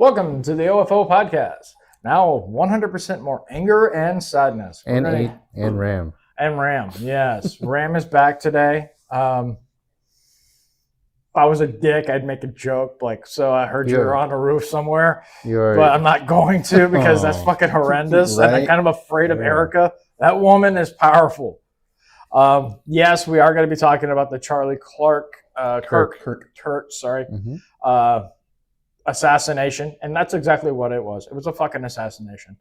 Welcome to the OFO podcast. Now 100% more anger and sadness. And Ram. And Ram, yes. Ram is back today. If I was a dick, I'd make a joke like, so I heard you're on a roof somewhere. But I'm not going to because that's fucking horrendous. Right? And I'm kind of afraid of Erica. That woman is powerful. Yes, we are going to be talking about the Charlie Kirk, assassination, and that's exactly what it was. It was a fucking assassination.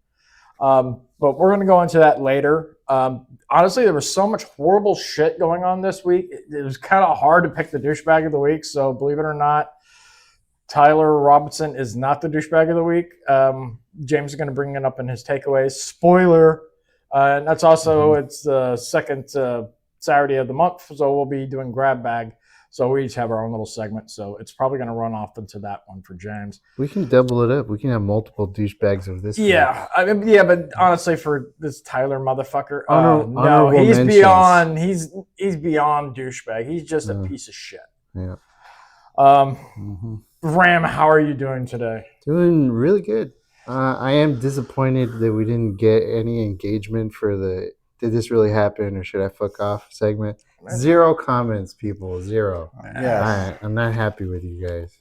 But we're going to go into that later. Honestly, there was so much horrible shit going on this week. It was kind of hard to pick the douchebag of the week. So believe it or not, Tyler Robinson is not the douchebag of the week. James is going to bring it up in his takeaways. Spoiler. And that's also, it's the second Saturday of the month. So we'll be doing grab bag. So we each have our own little segment. So it's probably going to run off into that one for James. We can double it up. We can have multiple douchebags of this. Yeah. I mean, yeah, but honestly, for this Tyler motherfucker, no, he's mentions. beyond, he's beyond douchebag. He's just a piece of shit. Yeah. Ram, how are you doing today? Doing really good. I am disappointed that we didn't get any engagement for the "Did this really happen or should I fuck off" segment. 0 comments, people. 0. Yeah. I'm not happy with you guys.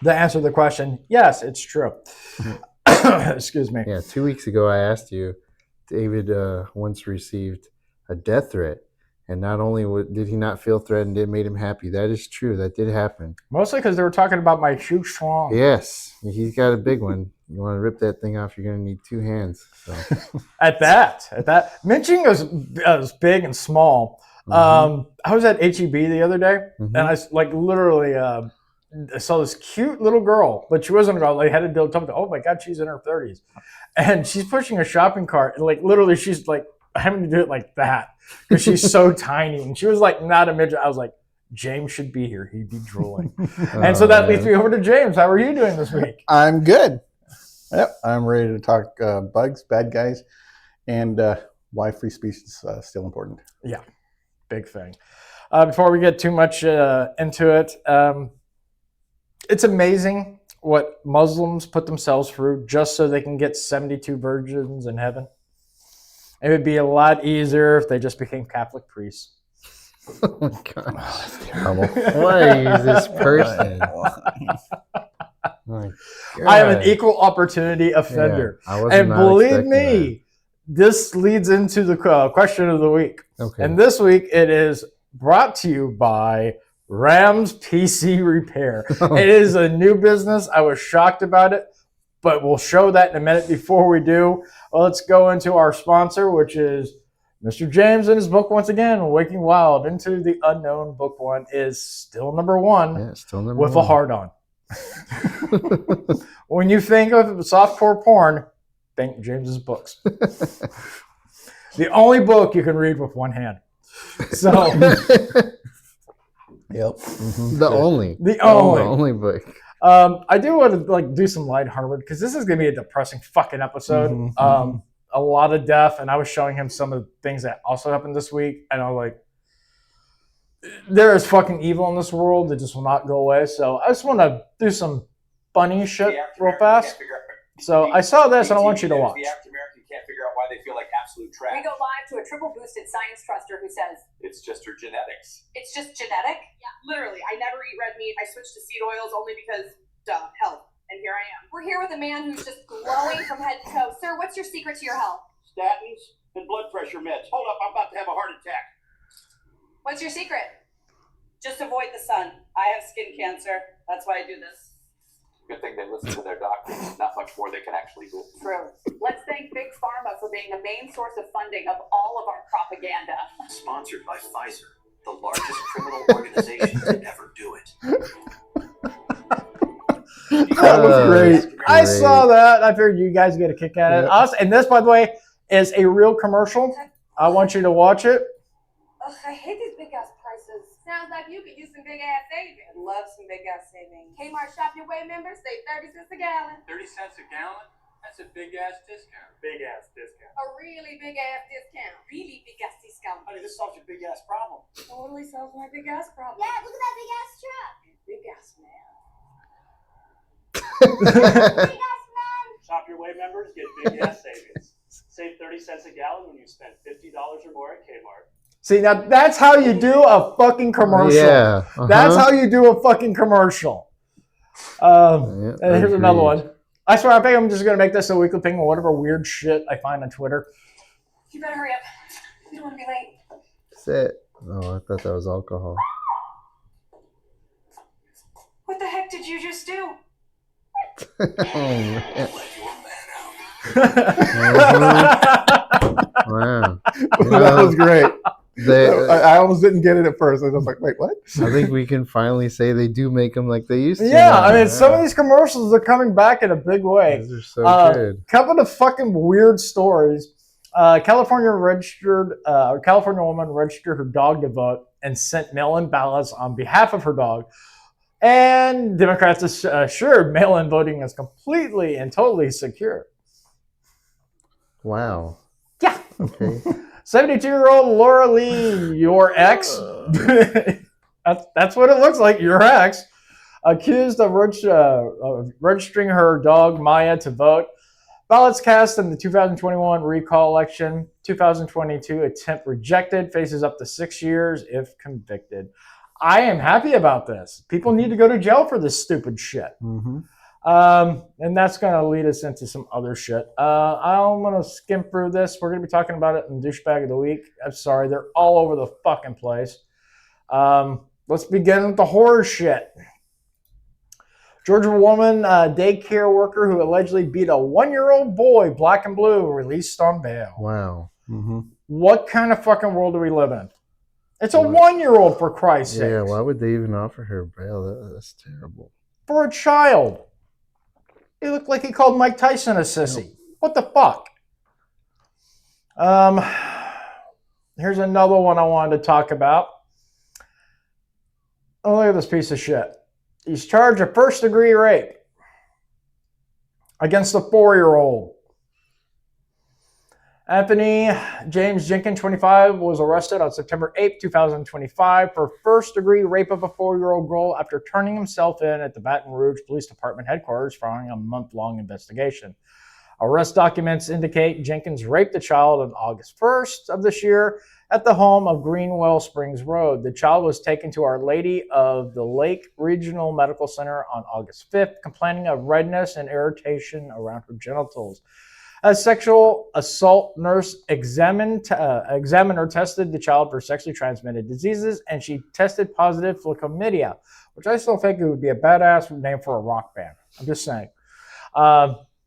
The answer to the question, yes, it's true. Excuse me. Yeah, 2 weeks ago I asked you, David once received a death threat. And not only did he not feel threatened, it made him happy. That is true. That did happen. Mostly because they were talking about my shoe strong. Yes. He's got a big one. You want to rip that thing off, you're going to need 2 hands. So. At that. Mentioning was big and small. I was at HEB the other day, and I literally I saw this cute little girl, but she wasn't a girl. Like, had a deal. Oh my God, she's in her 30s. And she's pushing a shopping cart. And literally she's having to do it like that because she's so tiny. And she was not a midget. I was like, James should be here. He'd be drooling. And so that leads me over to James. How are you doing this week? I'm good. Yep, I'm ready to talk bugs, bad guys, and why free speech is still important. Yeah, big thing. Before we get too much into it, it's amazing what Muslims put themselves through just so they can get 72 virgins in heaven. It would be a lot easier if they just became Catholic priests. Oh my God. Oh, that's terrible. Why is this person? I am an equal opportunity offender. Yeah, and believe me, this leads into the question of the week. Okay. And this week it is brought to you by Ram's PC Repair. It is a new business. I was shocked about it, but we'll show that in a minute. Before we do, let's go into our sponsor, which is Mr. James and his book once again, Waking Wild Into the Unknown. Book 1 is still number 1 with a hard-on. When you think of softcore porn, think James's books. The only book you can read with one hand. So, yep. The only book. I do want to do some lighthearted because this is going to be a depressing fucking episode. A lot of death, and I was showing him some of the things that also happened this week, and I'm like, there is fucking evil in this world that just will not go away. So I just want to do some funny shit real fast. So I saw this, and I want you to watch. The African American can't figure out why they feel like absolute trash. We go live to a triple boosted science truster who says, it's just her genetics. It's just genetic? Yeah, literally. I never eat red meat. I switched to seed oils only because, health. And here I am. We're here with a man who's just glowing from head to toe. Sir, what's your secret to your health? Statins and blood pressure meds. Hold up, I'm about to have a heart attack. What's your secret? Just avoid the sun. I have skin cancer. That's why I do this. Good thing they listen to their doctors. Not much more they can actually do. True. Let's thank Big Pharma for being the main source of funding of all of our propaganda. Sponsored by Pfizer, the largest criminal organization to ever do it. That was great. I saw that. I figured you guys get a kick at it. And this, by the way, is a real commercial. I want you to watch it. Ugh, I hate these big ass prices. Sounds like you could use some big ass savings. I love some big ass savings. Kmart Shop Your Way members save 30 cents a gallon. 30 cents a gallon? That's a big ass discount. Big ass discount. A really big ass discount. Really big ass discount. Honey, this solves your big ass problem. Totally solves my big ass problem. Yeah, look at that big ass truck. Big ass man. Shop Your Way members get big gas savings. Save 30 cents a gallon when you spend $50 or more at Kmart. See, now that's how you do a fucking commercial. Yeah. That's how you do a fucking commercial. And here's another one. I swear, I think I'm just going to make this a weekly thing or whatever weird shit I find on Twitter. You better hurry up. We don't want to be late. Sit. Oh, I thought that was alcohol. What the heck did you just do? Oh, man. Wow. That was great. They, I almost didn't get it at first. I was like, wait, what? I think we can finally say they do make them like they used to. Yeah, now. I mean, some of these commercials are coming back in a big way. These are so good. Couple of fucking weird stories. California woman registered her dog to vote and sent mail-in ballots on behalf of her dog. And Democrats assured mail-in voting is completely and totally secure. Wow. Yeah. Okay. 72-year-old Laura Lee, your ex. That's what it looks like, your ex. Accused of registering her dog Maya to vote. Ballots cast in the 2021 recall election. 2022 attempt rejected. Faces up to 6 years if convicted. I am happy about this. People need to go to jail for this stupid shit. Mm-hmm. And that's going to lead us into some other shit. I'm going to skim through this. We're going to be talking about it in Douchebag of the Week. I'm sorry, they're all over the fucking place. Let's begin with the horror shit. Georgia woman, daycare worker who allegedly beat a 1-year-old boy black and blue, released on bail. Wow. Mm-hmm. What kind of fucking world do we live in? It's a 1-year-old, for Christ's sake. Yeah, why would they even offer her bail? That's terrible. For a child. He looked like he called Mike Tyson a sissy. What the fuck? Here's another one I wanted to talk about. Oh, look at this piece of shit. He's charged of first-degree rape against a 4-year-old. Anthony James Jenkins, 25, was arrested on September 8, 2025 for first-degree rape of a 4-year-old girl after turning himself in at the Baton Rouge Police Department headquarters following a month-long investigation. Arrest documents indicate Jenkins raped the child on August 1st of this year at the home of Greenwell Springs Road. The child was taken to Our Lady of the Lake Regional Medical Center on August 5th, complaining of redness and irritation around her genitals. A sexual assault nurse examiner tested the child for sexually transmitted diseases, and she tested positive for chlamydia, which I still think it would be a badass name for a rock band. I'm just saying.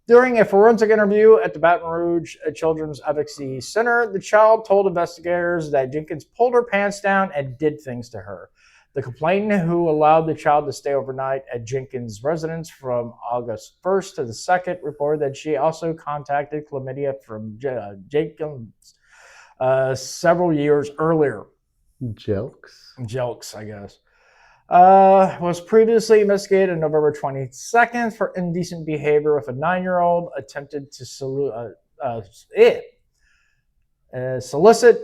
During a forensic interview at the Baton Rouge Children's Advocacy Center, the child told investigators that Jenkins pulled her pants down and did things to her. The complainant, who allowed the child to stay overnight at Jenkins' residence from August 1st to the 2nd, reported that she also contacted chlamydia from Jenkins several years earlier. Jelks, I guess. Was previously investigated on November 22nd for indecent behavior with a 9-year-old, attempted to solicit,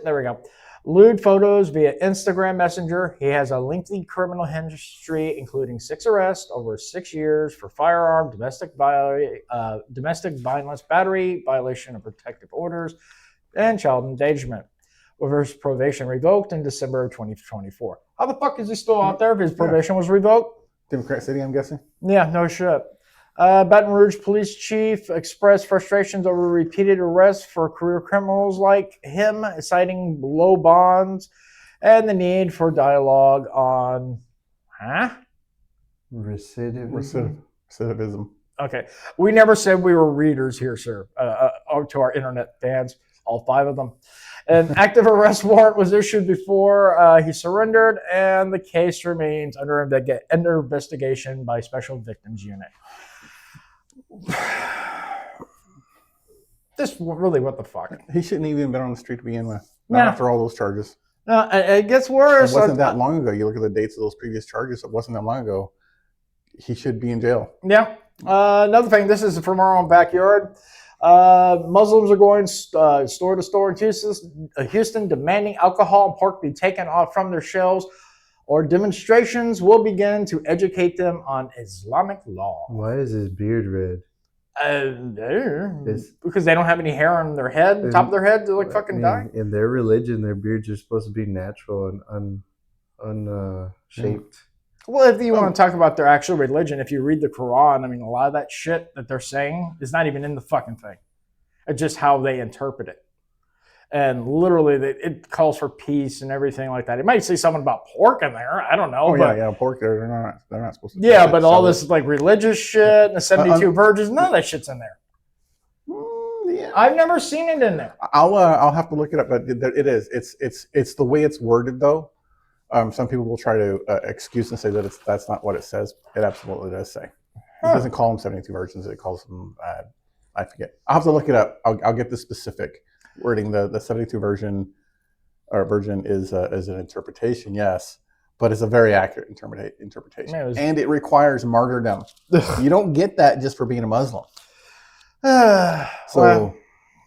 there we go, lewd photos via Instagram Messenger. He has a lengthy criminal history, including 6 arrests over 6 years for firearm, domestic violence, battery, violation of protective orders, and child endangerment, with his probation revoked in December of 2024. How the fuck is he still out there if his probation was revoked? Democrat City, I'm guessing? Yeah, no shit. Baton Rouge police chief expressed frustrations over repeated arrests for career criminals like him, citing low bonds and the need for dialogue on... Recidivism. Okay. We never said we were readers here, sir, to our internet fans, all 5 of them. An active arrest warrant was issued before he surrendered, and the case remains under investigation by Special Victims Unit. This really, what the fuck? He shouldn't even been on the street to begin with. Nah. Not after all those charges. No, it gets worse. It wasn't that long ago. You look at the dates of those previous charges. It wasn't that long ago. He should be in jail. Yeah. Another thing, this is from our own backyard. Muslims are going store to store in Houston demanding alcohol and pork be taken off from their shelves. or demonstrations will begin to educate them on Islamic law. Why is his beard red? Because they don't have any hair on their head, the top of their head, to like fucking die. In their religion, their beards are supposed to be natural and unshaped. Well, if you want to talk about their actual religion, if you read the Quran, I mean, a lot of that shit that they're saying is not even in the fucking thing. It's just how they interpret it. And literally, it calls for peace and everything like that. It might say something about pork in there. I don't know. Oh, yeah, pork. They're not supposed to. Yeah, but all this like religious shit and the 72 virgins, none of that shit's in there. Yeah. I've never seen it in there. I'll have to look it up, but it is. It's the way it's worded though. Some people will try to excuse and say that that's not what it says. It absolutely does say. It doesn't call them 72 virgins. It calls them. I forget. I'll have to look it up. I'll get the specific wording. The 72 virgin is an interpretation, yes, but it's a very accurate interpretation, and it requires martyrdom. You don't get that just for being a Muslim. So,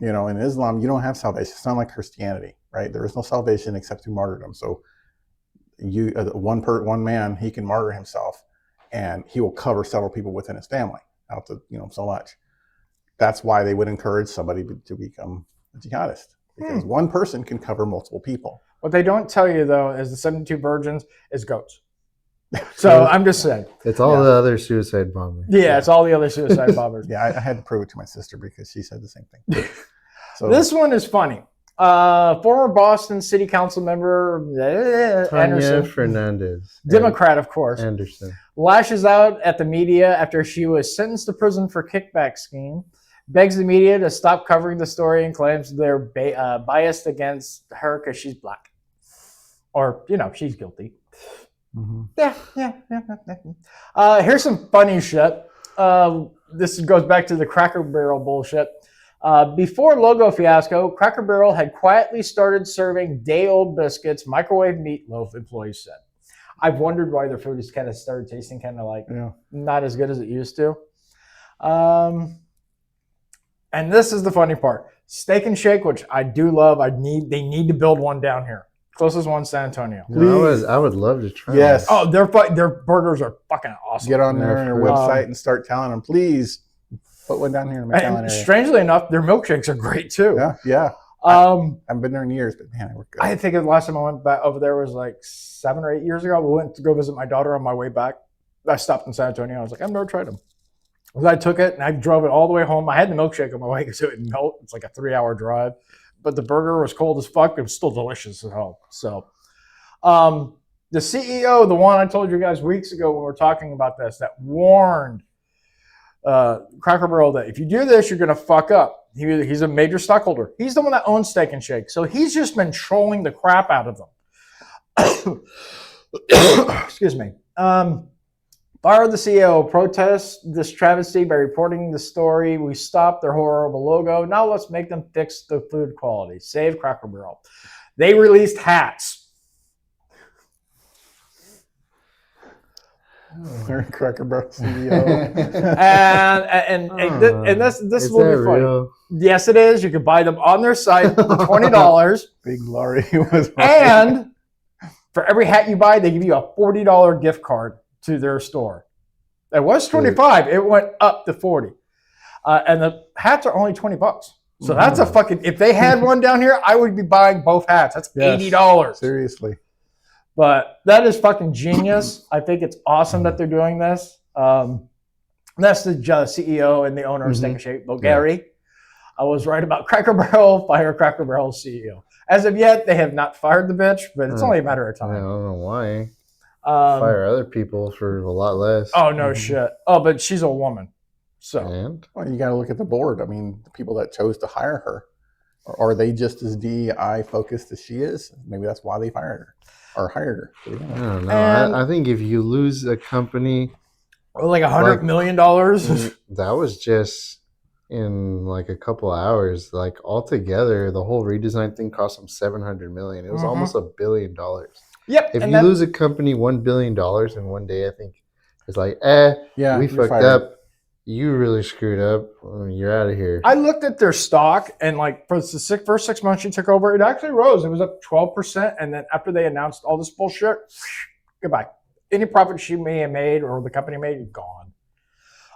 in Islam, you don't have salvation. It's not like Christianity, right? There is no salvation except through martyrdom. So, one man, he can martyr himself, and he will cover several people within his family. Out to so much. That's why they would encourage somebody to become a jihadist, because one person can cover multiple people. What they don't tell you though is the 72 virgins is goats. So I'm just saying. It's all the other suicide bombers. Yeah, it's all the other suicide bombers. Yeah, I had to prove it to my sister because she said the same thing. So this one is funny. Former Boston City Council member Anderson, Fernandez, Democrat, of course, Anderson, lashes out at the media after she was sentenced to prison for kickback scheme, begs the media to stop covering the story, and claims they're biased against her because she's black, or she's guilty. Mm-hmm. Yeah. Here's some funny shit. This goes back to the Cracker Barrel bullshit. Before logo fiasco, Cracker Barrel had quietly started serving day-old biscuits, microwave meatloaf, employees said. I've wondered why their food has kind of started tasting kind of like not as good as it used to. And this is the funny part. Steak and Shake, which I do love. They need to build one down here. Closest one, San Antonio. I would love to try. Yes. Oh, their burgers are fucking awesome. Get on their website and start telling them, please put one down here in the McAllen area. Strangely enough, their milkshakes are great too. Yeah. I've been there in years, but man, they work good. I think the last time I went back over there was like 7 or 8 years ago. We went to go visit my daughter on my way back. I stopped in San Antonio. I was like, I've never tried them. I took it and I drove it all the way home. I had the milkshake on my way because it would melt. It's like a 3-hour drive. But the burger was cold as fuck. It was still delicious as hell. So the CEO, the one I told you guys weeks ago when we were talking about this, that warned Cracker Barrel that if you do this, you're going to fuck up. He's a major stockholder. He's the one that owns Steak and Shake. So he's just been trolling the crap out of them. Excuse me. Fired the CEO, protest this travesty by reporting the story. We stopped their horrible logo. Now let's make them fix the food quality. Save Cracker Barrel. They released hats. Cracker Barrel CEO. and this will be funny. Real? Yes, it is. You can buy them on their site for $20. Big Laurie was right. And for every hat you buy, they give you a $40 gift card to their store. It was $25. It went up to $40. And the hats are only $20. So that's a fucking, if they had one down here, I would be buying both hats. That's $80. Seriously. But that is fucking genius. I think it's awesome that they're doing this. That's the CEO and the owner of Steak and Shake, Gary. I was right about Cracker Barrel, fire Cracker Barrel CEO. As of yet, they have not fired the bitch, but it's only a matter of time. I don't know why. Fire other people for a lot less. Oh, no shit. Oh, but she's a woman. So Well, you got to look at the board. I mean, the people that chose to hire her, are they just as DEI focused as she is? Maybe that's why they fired her or hired her. I don't know. I think if you lose a company, like $100 million, that was just in like a couple hours. Like altogether, the whole redesign thing cost them $700 million. It was almost $1 billion. Yep. If you lose a company $1 billion in one day, I think it's like, we fucked up. You really screwed up. You're out of here. I looked at their stock, and like for the first 6 months she took over, it actually rose. It was up 12%, and then after they announced all this bullshit, Goodbye. Any profit she may have made or the company made, gone.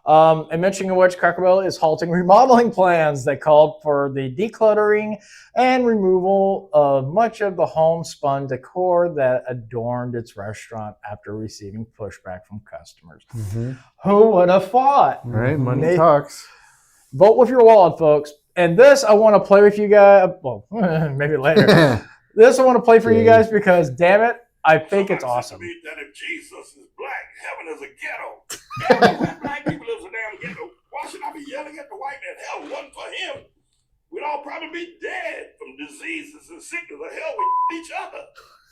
And mentioning of which, Cracker Barrel is halting remodeling plans that called for the decluttering and removal of much of the homespun decor that adorned its restaurant after receiving pushback from customers. Who would have thought? All right, money talks. Vote with your wallet, folks. And this I want to play with you guys. Well, maybe later. This I want to play for you guys because, damn it, I think it's awesome. Somebody said to me that if Jesus is black, heaven is a ghetto. When black people live in a damn ghetto, why should I be yelling at the white man? Hell, wasn't for him, we'd all probably be dead from diseases and sickness. The hell with each other.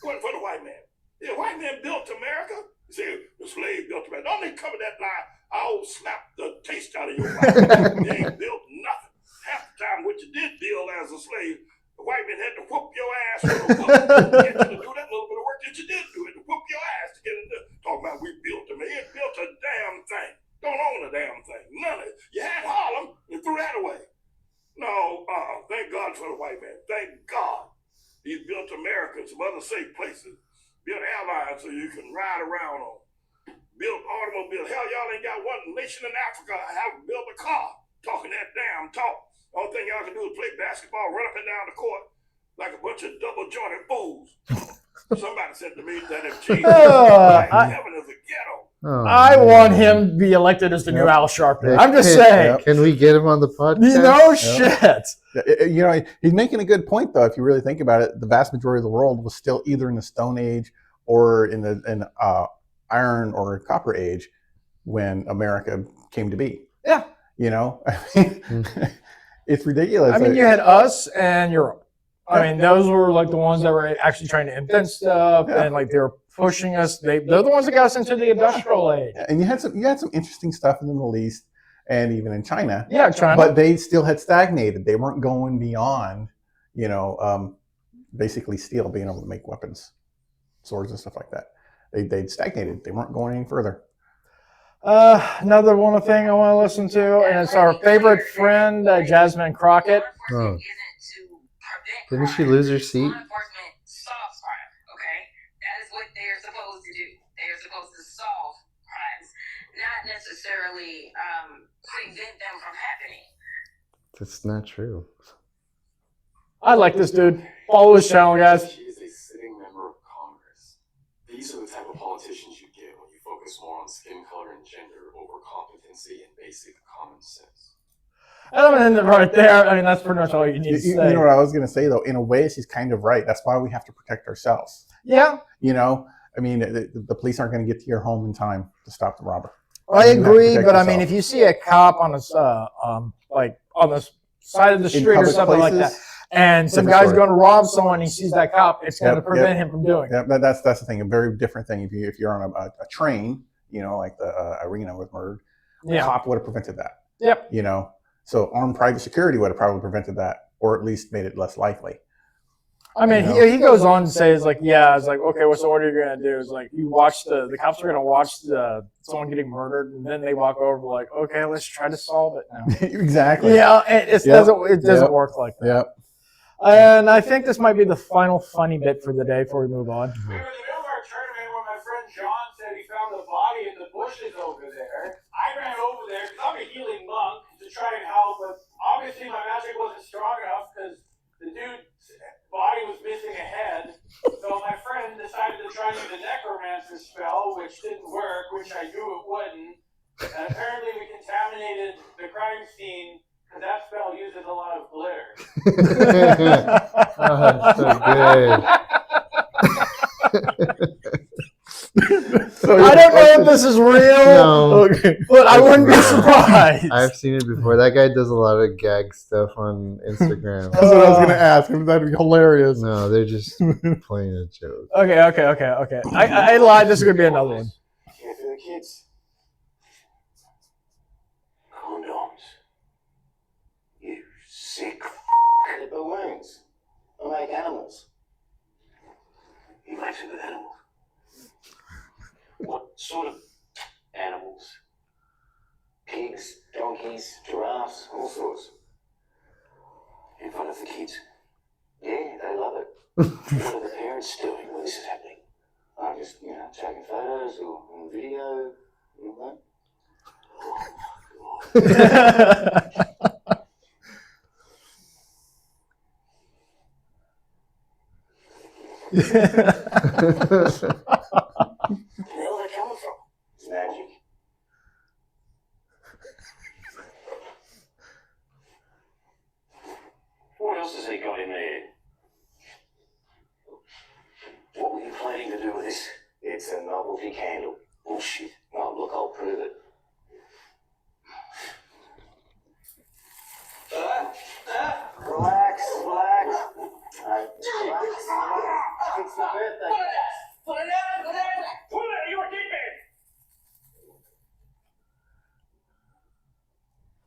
Wasn't for the white man. The white man built America. You say the slave built America. Don't they cover that lie? I'll slap the taste out of your mouth. You ain't built nothing. Half the time what you did build as a slave, the white man had to whoop your ass with a whoop to get you to do that little bit of work that you did do. It to whoop your ass to get it done. Talking about we built them. He ain't built a damn thing. Don't own a damn thing. None of it. You had Harlem and threw that away. No, thank God for the white man. Thank God. He's built America and some other safe places. Built airlines so you can ride around on. Built automobiles. Hell, y'all ain't got one nation in Africa have built a car. Talking that damn talk. All thing y'all can do is play basketball, run up and down the court like a bunch of double-jointed fools. Somebody said to me that if Jesus heaven is a ghetto. I want him to be elected as the new Al Sharpton. I'm just saying. Can we get him on the podcast? No shit. You know, he's making a good point, though. If you really think about it, the vast majority of the world was still either in the Stone Age or in the Iron or Copper Age when America came to be. Yeah. You know, I mean, it's ridiculous. I mean, you had us and Europe. I mean, those were like the ones that were actually trying to invent stuff and like they were pushing us. They're the ones that got us into the industrial age. And you had some interesting stuff in the Middle East and even in China. Yeah, China. But they still had stagnated. They weren't going beyond, you know, basically steel, being able to make weapons, swords and stuff like that. They'd stagnated. They weren't going any further. Another one thing I want to listen to, and it's our favorite friend, Jasmine Crockett. Oh. Didn't she lose her seat? Law enforcement solves crime, okay? That is what they're supposed to do. They're supposed to solve crimes, not necessarily prevent them from happening. That's not true. I like this dude. Follow his channel, guys. She is a sitting member of Congress. These are the type of politicians you get when you focus more on skin color and gender over competency and basic common sense. I don't end it right there. I mean, that's pretty much all you need to say. You know what I was going to say, though? In a way, she's kind of right. That's why we have to protect ourselves. Yeah. You know, I mean, the police aren't going to get to your home in time to stop the robber. I agree, but I mean, if you see a cop on a like on the side of the street or something like that, and some guy's going to rob someone, and he sees that cop, it's going to prevent him from doing it. Yeah, that's the thing. A very different thing. If you're on a train, you know, like the Arena was murdered, a cop would have prevented that. Yep. You know, so armed private security would have probably prevented that, or at least made it less likely. I mean, he goes on to say, it's like, yeah, it's like, okay, what's the order you're going to do? It's like, you watch the cops are going to watch someone getting murdered, and then they walk over like, okay, let's try to solve it now. Exactly. Yeah, it doesn't work like that. Yep. And I think this might be the final funny bit for the day before we move on. We were in the middle of our tournament where my friend John said he found a body in the bushes over there. I ran over there because I'm a healing monk to try and help, but obviously my magic wasn't strong enough because the dude's body was missing a head. So my friend decided to try and do the necromancer spell, which didn't work, which I knew it wouldn't. And apparently we contaminated the crime scene because that spell uses a lot of glitter. Oh, that's so good. I don't know if this is real, but I wouldn't be surprised. I've seen it before. That guy does a lot of gag stuff on Instagram. That's what I was going to ask. That'd be hilarious. No, they're just playing a joke. Okay. I lied. This is going to be another one. Can't for the kids. Condoms. You sick f***. They're balloons. They're like animals. You like to with animals? What sort of animals? Pigs, donkeys, giraffes, All sorts. In front of the kids. yeah, they love it. What are the parents doing when this is happening? I'm just, taking photos or video, and all that. Where are they coming from? It's magic. What else has he got in there? What were you planning to do with this? It's a novelty candle. Bullshit. Oh, look, I'll prove it. Relax, relax. Relax. It's the birthday. Put it out, put it out. Put it out, you're a dead man.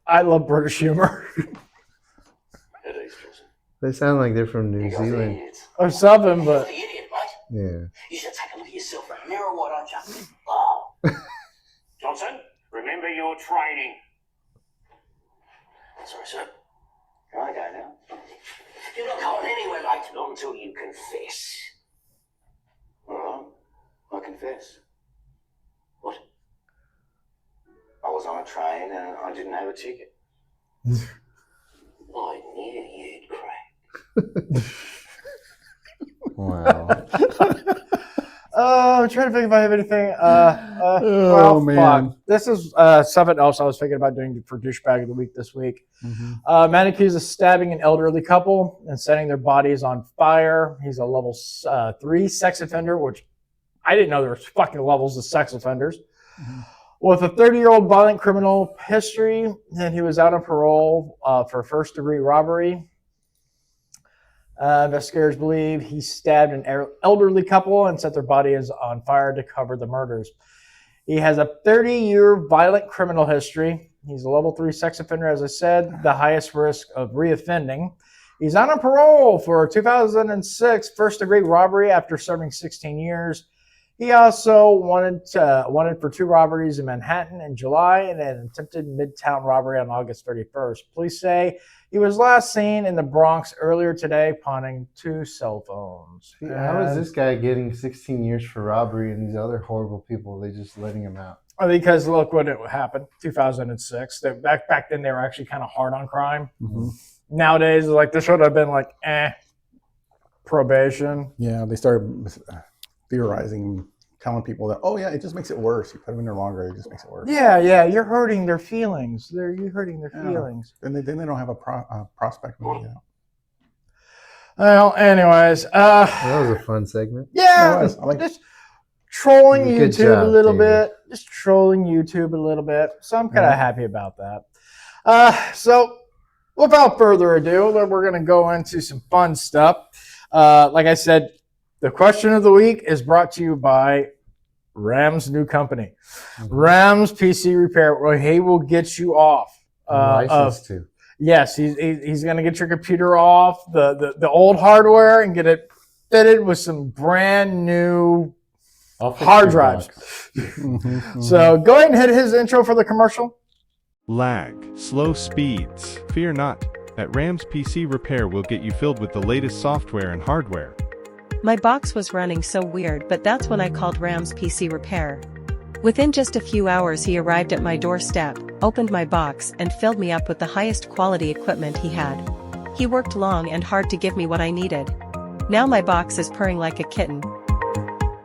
I love British humor. They sound like they're from New Zealand. Or something, but You're the idiot, right? Yeah. You should take a look at yourself in the mirror, why don't you? Oh. Johnson, remember your training. Sorry, sir. Can I go now? You're not going anywhere, mate. Not until you confess. All right. I confess. What? I was on a train and I didn't have a ticket. I knew you'd crack. Wow. I'm trying to think if I have anything. Oh, Well, man. fuck. This is something else I was thinking about doing for douchebag of the week this week. Man accused of stabbing an elderly couple and setting their bodies on fire. He's a level 3 sex offender, which I didn't know there was fucking levels of sex offenders. With a 30-year-old violent criminal history, and he was out on parole for first-degree robbery. Investigators believe he stabbed an elderly couple and set their bodies on fire to cover the murders. He has a 30-year violent criminal history. He's a level 3 sex offender, as I said, the highest risk of reoffending. He's out on parole for 2006 first-degree robbery after serving 16 years. He also wanted for 2 robberies in Manhattan in July and an attempted Midtown robbery on August 31st. Police say he was last seen in the Bronx earlier today pawning 2 cell phones. How is this guy getting 16 years for robbery and these other horrible people, they just letting him out? Because look what happened, 2006. Back then they were actually kind of hard on crime. Nowadays, like this would have been like, probation. Yeah, they started theorizing, telling people that, oh yeah, it just makes it worse. You put them in there longer, it just makes it worse. Yeah, you're hurting their feelings. You're hurting their feelings. Then they don't have a prospect when they get out. Well, anyways, that was a fun segment. Yeah, it was. I like just trolling Good YouTube job, a little David. bit. Just trolling YouTube a little bit. So I'm kind of happy about that. So without further ado, we're going to go into some fun stuff. Like I said, the question of the week is brought to you by Ram's new company, Ram's PC Repair, where he will get you off. License too. Yes, he's going to get your computer off the old hardware and get it fitted with some brand new hard drives. So go ahead and hit his intro for the commercial. Lag, slow speeds. Fear not. At Ram's PC Repair will get you filled with the latest software and hardware. My box was running so weird, but that's when I called Ram's PC Repair. Within just a few hours he arrived at my doorstep, opened my box and filled me up with the highest quality equipment he had. He worked long and hard to give me what I needed. Now my box is purring like a kitten.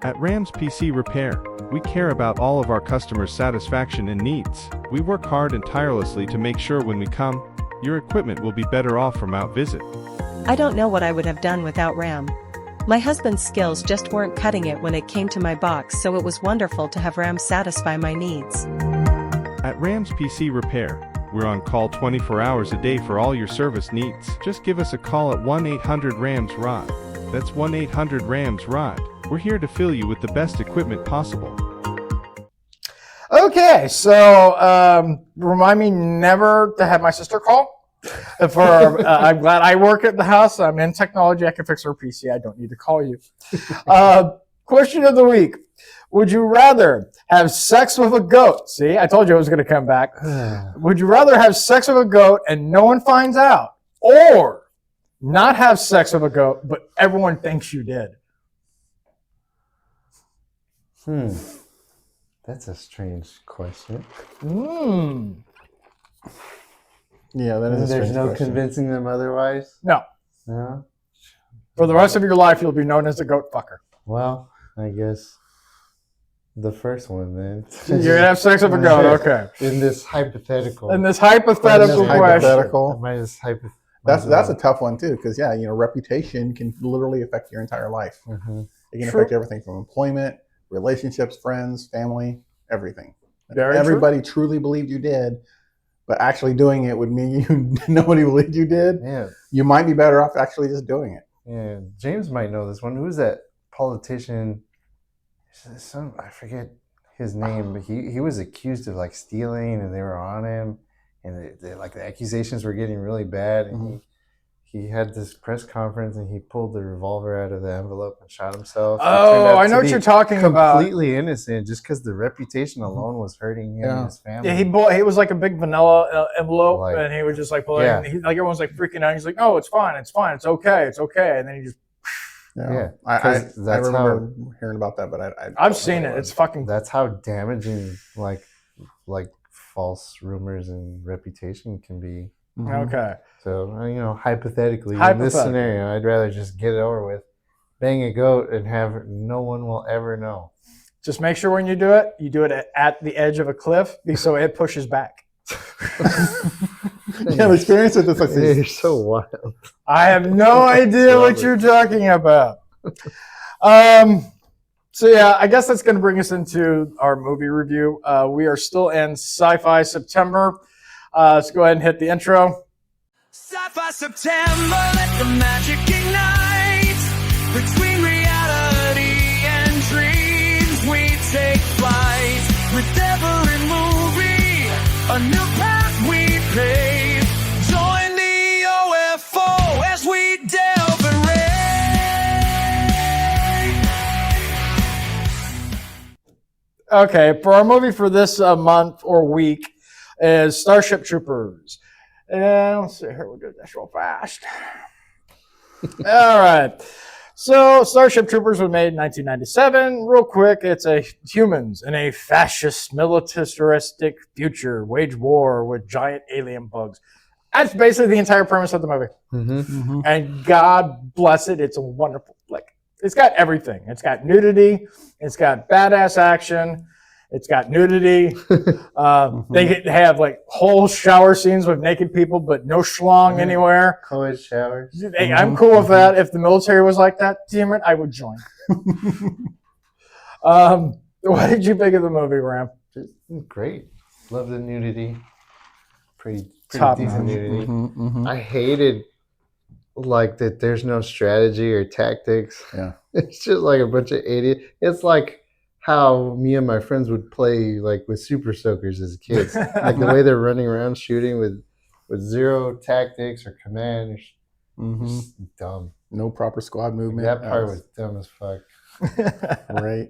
At Ram's PC Repair, we care about all of our customers' satisfaction and needs. We work hard and tirelessly to make sure when we come, your equipment will be better off from our visit. I don't know what I would have done without Ram. My husband's skills just weren't cutting it when it came to my box, so it was wonderful to have Ram satisfy my needs. At Ram's PC Repair, we're on call 24 hours a day for all your service needs. Just give us a call at 1-800-RAMS-ROD. That's 1-800-RAMS-ROD. We're here to fill you with the best equipment possible. Okay, so remind me never to have my sister call. I'm glad I work at the house. I'm in technology. I can fix her PC. I don't need to call you. Question of the week. Would you rather have sex with a goat? See, I told you I was going to come back. Would you rather have sex with a goat and no one finds out? Or not have sex with a goat, but everyone thinks you did? That's a strange question. Yeah, that is a There's strange no question. convincing them otherwise? No. No? For the rest of your life, you'll be known as a goat fucker. Well, I guess the first one then. You're going to have sex with a goat, okay. In this hypothetical. question. That's a tough one too, because reputation can literally affect your entire life. Mm-hmm. It can affect everything from employment, relationships, friends, family, everything. Very Everybody truly believed you did, but actually doing it would mean nobody believed you did. Yeah. You might be better off actually just doing it. Yeah, James might know this one. Who's that politician? I forget his name, but he was accused of like stealing, and they were on him, and the accusations were getting really bad, and he had this press conference, and he pulled the revolver out of the envelope and shot himself. Oh, I know what you're talking about. Completely innocent, just because the reputation alone was hurting him and his family. Yeah, he was like a big vanilla envelope, and he was just like pulling. Yeah. Everyone's like freaking out. He's like, "Oh, it's fine, it's okay," and then he just. Yeah, I remember hearing about that, but I've seen it. It's fucking. That's how damaging like false rumors and reputation can be. Okay. So hypothetically, in this scenario, I'd rather just get it over with, bang a goat, and have no one will ever know. Just make sure when you do it at the edge of a cliff, so it pushes back. Yeah, the experience with this. You're so wild. I have no idea what you're talking about. So yeah, I guess that's going to bring us into our movie review. We are still in Sci-Fi September. Let's go ahead and hit the intro. Sci-Fi September, let the magic ignite. Between reality and dreams, we take flight. With every movie, a new path we pave. Join the OFO as we delve and rave. Okay, for our movie for this month or week is Starship Troopers. And let's see here, we'll do this real fast. All right. So, Starship Troopers was made in 1997. Real quick, it's humans in a fascist, militaristic future wage war with giant alien bugs. That's basically the entire premise of the movie. Mm-hmm. And God bless it, it's a wonderful flick. It's got everything. It's got nudity. It's got badass action. It's got nudity. They have like whole shower scenes with naked people, but no schlong anywhere. Co-ed showers. Hey, I'm cool with that. If the military was like that, damn it, I would join. What did you think of the movie, Ram? Great. Love the nudity. Pretty Top decent nudity. Mm-hmm. I hated like that there's no strategy or tactics. Yeah. It's just like a bunch of idiots. It's like how me and my friends would play like with Super Soakers as kids. Like the way they're running around shooting with zero tactics or command. Just dumb. No proper squad movement. That part was dumb as fuck. Right.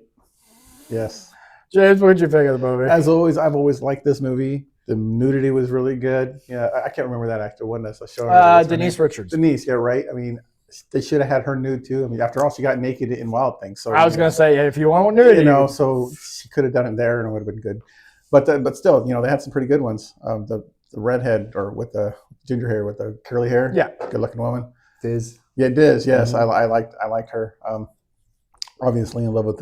Yes. James, what did you think of the movie? As always, I've always liked this movie. The nudity was really good. Yeah, I can't remember that actor. One that's a show. Denise Richards. Denise, yeah, right. I mean, they should have had her nude too. I mean, after all, she got naked in Wild Things. So I was going to say, if you want nudity, so she could have done it there, and it would have been good. But still, they had some pretty good ones. The redhead or with the ginger hair with the curly hair. Yeah, good looking woman. Diz. Yeah, Diz. Yes, I liked her. Obviously in love with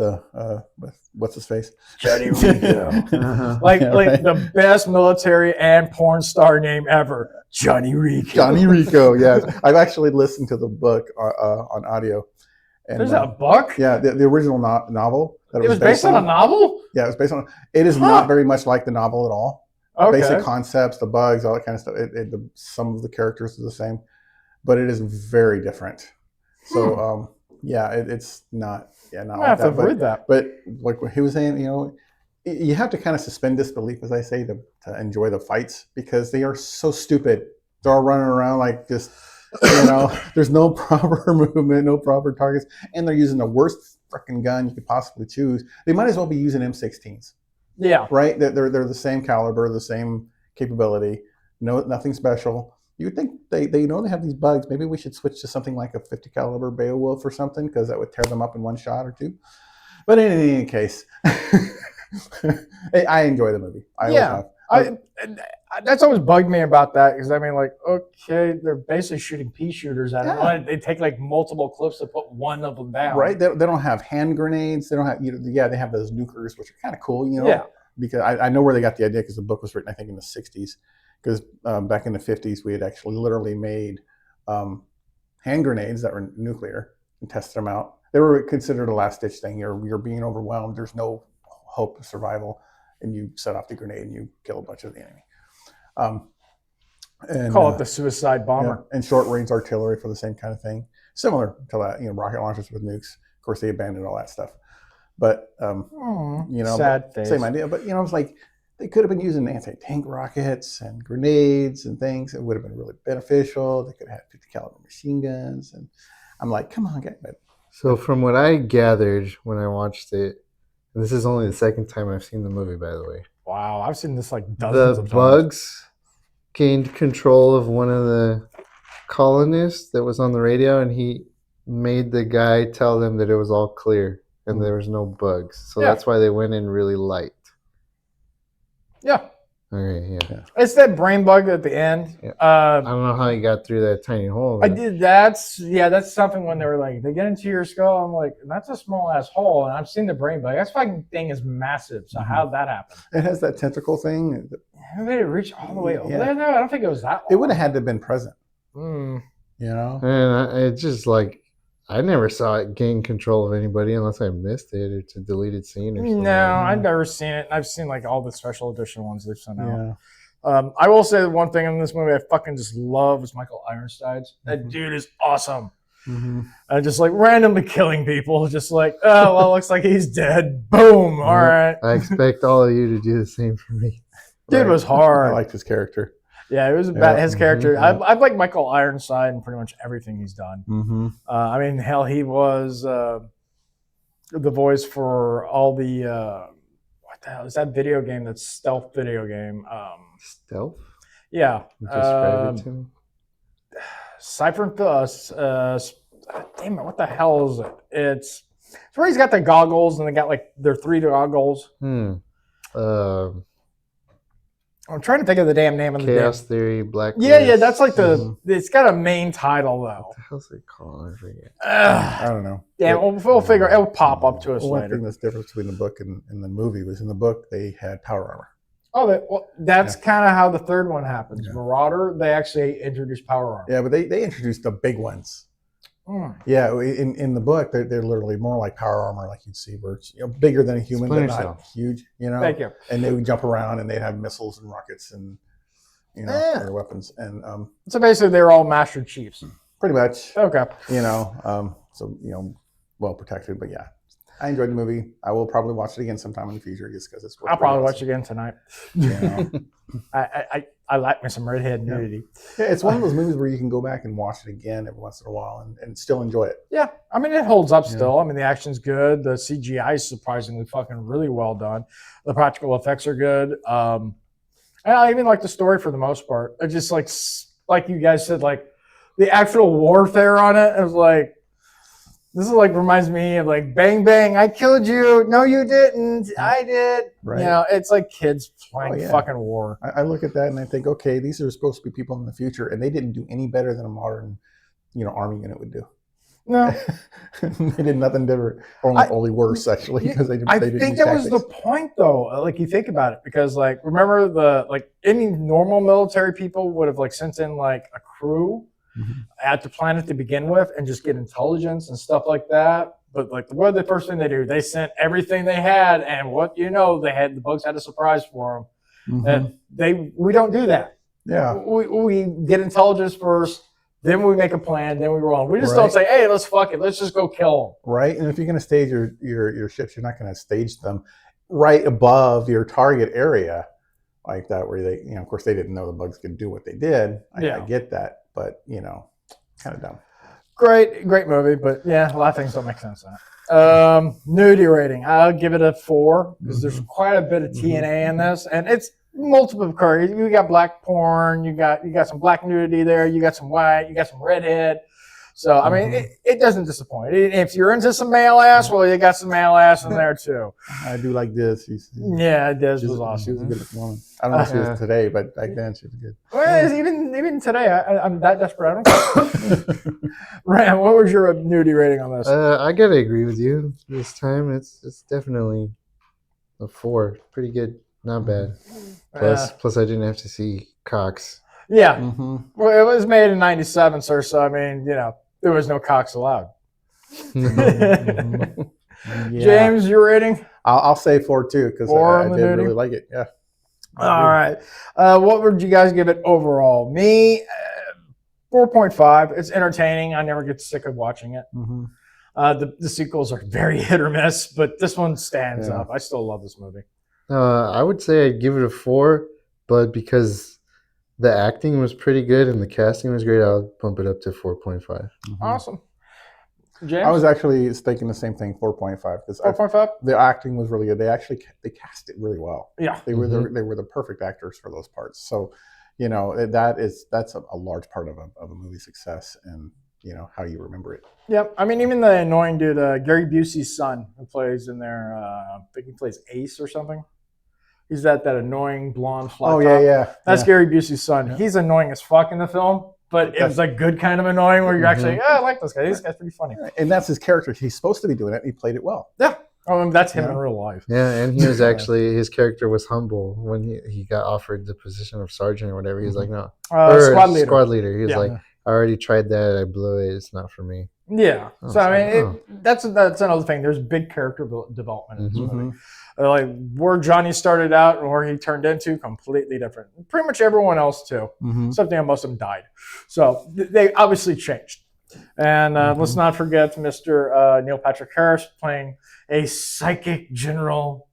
with what's his face, Johnny Rico. The best military and porn star name ever, Johnny Rico. Johnny Rico. Yes, I've actually listened to the book on audio. And, there's a book. Yeah, the original novel. That it was based on a novel. Yeah, it was based on. It is not very much like the novel at all. Okay. Basic concepts, the bugs, all that kind of stuff. Some of the characters are the same, but it is very different. So it's not. Yeah, not I have to read that. But like what he was saying, you have to kind of suspend disbelief, as I say, to enjoy the fights because they are so stupid. They're all running around like just, there's no proper movement, no proper targets, and they're using the worst freaking gun you could possibly choose. They might as well be using M16s. Yeah. Right? They're the same caliber, the same capability. No, nothing special. You would think they have these bugs. Maybe we should switch to something like a 50 caliber Beowulf or something because that would tear them up in one shot or two. But in any case, I enjoy the movie. I always have. That's always bugged me about that because I mean, like, okay, they're basically shooting pea shooters at it. They take like multiple clips to put one of them down. Right? They don't have hand grenades. They don't have, they have those nukers, which are kind of cool, Yeah. Because I know where they got the idea because the book was written, I think, in the 60s. Because back in the 50s, we had actually literally made hand grenades that were nuclear and tested them out. They were considered a last-ditch thing. You're being overwhelmed. There's no hope of survival. And you set off the grenade and you kill a bunch of the enemy. And call it the suicide bomber. And short-range artillery for the same kind of thing. Similar to that, rocket launchers with nukes. Of course, they abandoned all that stuff. But, sad face. Same idea. But, it's like they could have been using anti-tank rockets and grenades and things. It would have been really beneficial. They could have had 50 caliber machine guns. And I'm like, come on, get it. So from what I gathered when I watched it, and this is only the second time I've seen the movie, by the way. Wow, I've seen this like dozens of times. The bugs gained control of one of the colonists that was on the radio, and he made the guy tell them that it was all clear and there was no bugs. So that's why they went in really light. Yeah. Okay, yeah. It's that brain bug at the end. Yeah. I don't know how he got through that tiny hole. I did. That's something when they were like, they get into your skull. I'm like, that's a small ass hole. And I've seen the brain bug. That fucking thing is massive. So how'd that happen? It has that tentacle thing. How did it reach all the way over there? No, I don't think it was that long. It would have had to have been present. Mm. And it's just like, I never saw it gain control of anybody unless I missed it or it's a deleted scene or something. No, I've never seen it. I've seen like all the special edition ones they've sent out. Yeah. I will say one thing in this movie I fucking just love is Michael Ironsides. That dude is awesome. Just like randomly killing people. Just like, oh, well, looks like he's dead. Boom. All right. I expect all of you to do the same for me. Dude was hard. I liked his character. Yeah, it was about his character. I've liked Michael Ironside in pretty much everything he's done. I mean, hell, he was the voice for all the what the hell is that video game? That stealth video game. Stealth? Yeah. Describe it to me. Damn it! What the hell is it? It's where he's got the goggles and they got like their 3 goggles. I'm trying to think of the damn name of the Chaos Theory, Black. Yeah, that's like the. It's got a main title though. What the hell's it called? I forget. I don't know. Yeah, we'll figure. It'll pop up to us One later. thing that's different between the book and the movie was in the book they had power armor. Oh, that's kind of how the third one happens. Marauder, they actually introduced power armor. Yeah, but they introduced the big ones. Yeah, in the book they're literally more like power armor, like you'd see, where it's bigger than a human, but not huge. Thank you. And they would jump around, and they'd have missiles and rockets and other weapons. And so basically, they're all Master Chiefs. Pretty much. Okay. So well protected, but yeah. I enjoyed the movie. I will probably watch it again sometime in the future, just because it's. I'll probably watch it again tonight. I like me some redhead nudity. Yeah, it's one of those movies where you can go back and watch it again every once in a while and still enjoy it. Yeah, I mean, it holds up still. I mean, the action's good. The CGI is surprisingly fucking really well done. The practical effects are good. And I even like the story for the most part. It just like you guys said, like the actual warfare on it is like. This is like reminds me of like bang bang, I killed you. No, you didn't. I did. Right. It's like kids playing fucking war. I look at that and I think, okay, these are supposed to be people in the future, and they didn't do any better than a modern, army unit would do. No, they did nothing different, only worse actually, because they didn't. I think that was the point, though. Like you think about it, because like remember any normal military people would have like sent in like a crew. At the planet to begin with and just get intelligence and stuff like that. But like what the first thing they do, they sent everything they had, and the bugs had a surprise for them. And we don't do that. Yeah, we get intelligence first, then we make a plan, then we roll. We just don't say, hey, let's fuck it, let's just go kill them. Right, and if you're going to stage your ships, you're not going to stage them right above your target area like that, where they, of course, they didn't know the bugs could do what they did. I get that. But, kind of dumb. Great movie, but yeah, a lot of things don't make sense in it. Nudity rating, I'll give it a 4 because there's quite a bit of TNA in this, and it's multiple colors. You got black porn, you got some black nudity there, you got some white, you got some redhead. So I mean, it doesn't disappoint. If you're into some male ass, well, you got some male ass in there too. I do like this. Yeah, Des was awesome. She was a good woman. I don't know if she was today, but back then she was good. Well, even today, I'm that desperate. I don't care. Ram, what was your nudity rating on this? I gotta agree with you. This time, it's definitely a 4. Pretty good, not bad. Plus, I didn't have to see cocks. Yeah. Well, it was made in '97, sir. So I mean, there was no cocks allowed. James, your rating? I'll say 4 too because I did really like it. Yeah. All right. What would you guys give it overall? Me, 4.5. It's entertaining. I never get sick of watching it. The sequels are very hit or miss, but this one stands up. I still love this movie. I would say I'd give it a 4, but because the acting was pretty good and the casting was great, I'll bump it up to 4.5. Awesome. James? I was actually thinking the same thing, 4.5. 4.5? The acting was really good. They cast it really well. Yeah. They were the perfect actors for those parts. So, that's a large part of a movie's success and how you remember it. Yep. I mean, even the annoying dude, Gary Busey's son, who plays in there, I think he plays Ace or something. He's that annoying blonde flat top. Yeah. That's Gary Busey's son. Yeah. He's annoying as fuck in the film, but it was like good kind of annoying where you're actually, I like this guy. This guy's pretty funny. And that's his character. He's supposed to be doing it. He played it well. Yeah. That's him in real life. Yeah, and he was actually, his character was humble when he got offered the position of sergeant or whatever. He was like, no. Squad leader. He was like, I already tried that. I blew it. It's not for me. Yeah. So, I mean, that's another thing. There's big character development in this movie. Like where Johnny started out and where he turned into, completely different. Pretty much everyone else too. Except most of them died. So they obviously changed. And let's not forget Mr. Neil Patrick Harris playing a psychic general.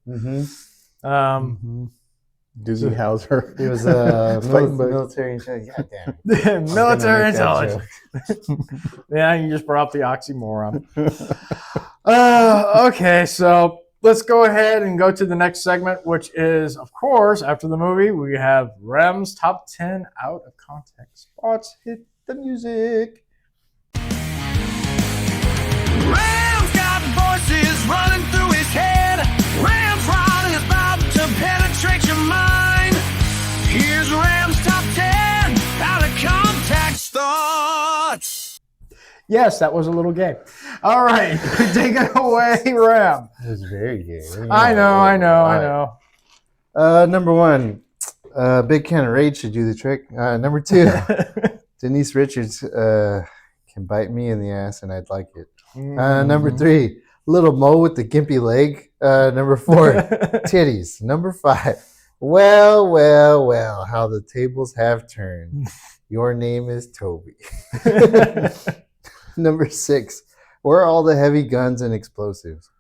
Doogie Howser. He was a military intelligence. Goddamn. Military intelligence. Yeah, you just brought up the oxymoron. Okay, so let's go ahead and go to the next segment, which is, of course, after the movie, we have Rem's top 10 out of context spots. Hit the music. Ram's got voices running through his head. Ram's rod is about to penetrate your mind. Here's Ram's top 10 out of context thoughts. Yes, that was a little game. All right, take it away, Ram. It was very good. I know. Number 1, Big Can of Rage should do the trick. Number 2, Denise Richards can bite me in the ass and I'd like it. Number 3, Little Mo with the gimpy leg. Number 4, titties. Number 5, well, how the tables have turned. Your name is Toby. Number 6, where are all the heavy guns and explosives?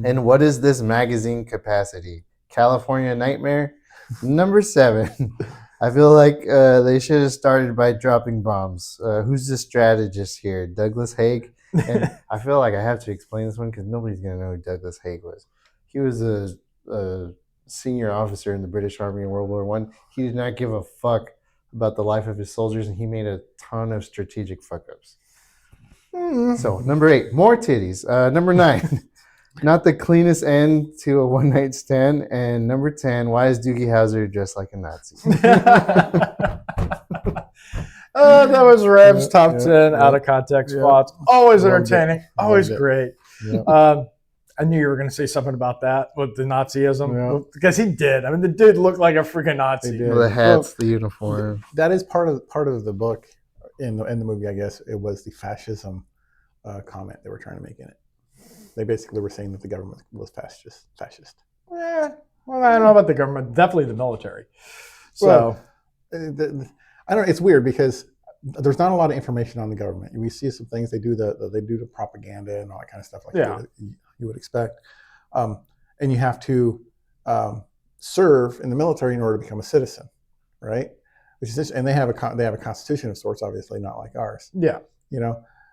And what is this magazine capacity? California Nightmare? Number 7, I feel like they should have started by dropping bombs. Who's the strategist here? Douglas Haig? And I feel like I have to explain this one because nobody's going to know who Douglas Haig was. He was a senior officer in the British Army in World War I. He did not give a fuck about the life of his soldiers, and he made a ton of strategic fuck-ups. So, number 8, more titties. Number 9, not the cleanest end to a one-night stand. And number 10, why is Doogie Howser dressed like a Nazi? That was Ram's top 10 out of context spots. Always entertaining. Always great. I knew you were going to say something about that with the Nazism because he did. I mean, the dude looked like a freaking Nazi. The hats, the uniform. That is part of the book. In the movie, I guess it was the fascism comment they were trying to make in it. They basically were saying that the government was fascist. Yeah, well, I don't know about the government. Definitely the military. So, I don't know. It's weird because there's not a lot of information on the government. We see some things they do the propaganda and all that kind of stuff like that you would expect, and you have to serve in the military in order to become a citizen, right? And they have a constitution of sorts, obviously not like ours. Yeah,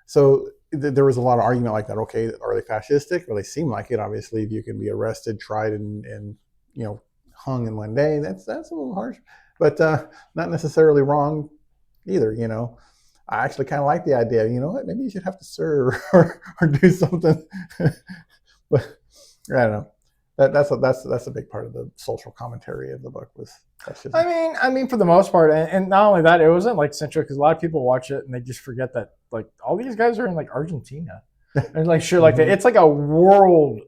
so there was a lot of argument like that. Okay, are they fascistic? Well, they seem like it. Obviously, if you can be arrested, tried, and hung in one day, that's a little harsh, but not necessarily wrong either. I actually kind of like the idea. You know what? Maybe you should have to serve or do something. But I don't know. That's a big part of the social commentary of the book was fascism. I mean, for the most part, and not only that, it wasn't like central because a lot of people watch it and they just forget that like all these guys are in like Argentina and like shit like that. It's like a world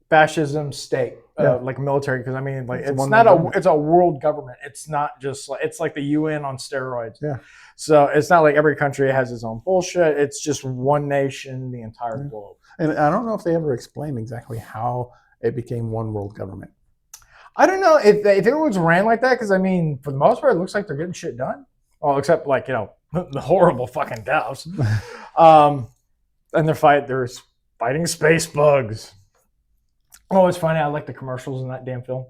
fascism state, like military. Because I mean, like it's a world government. It's not just like it's like the UN on steroids. Yeah. So it's not like every country has its own bullshit. It's just one nation, the entire globe. And I don't know if they ever explained exactly how it became one world government. I don't know if it was ran like that because I mean, for the most part, it looks like they're getting shit done. Well, except like the horrible fucking deaths. And they're fighting space bugs. Oh, it's funny. I like the commercials in that damn film.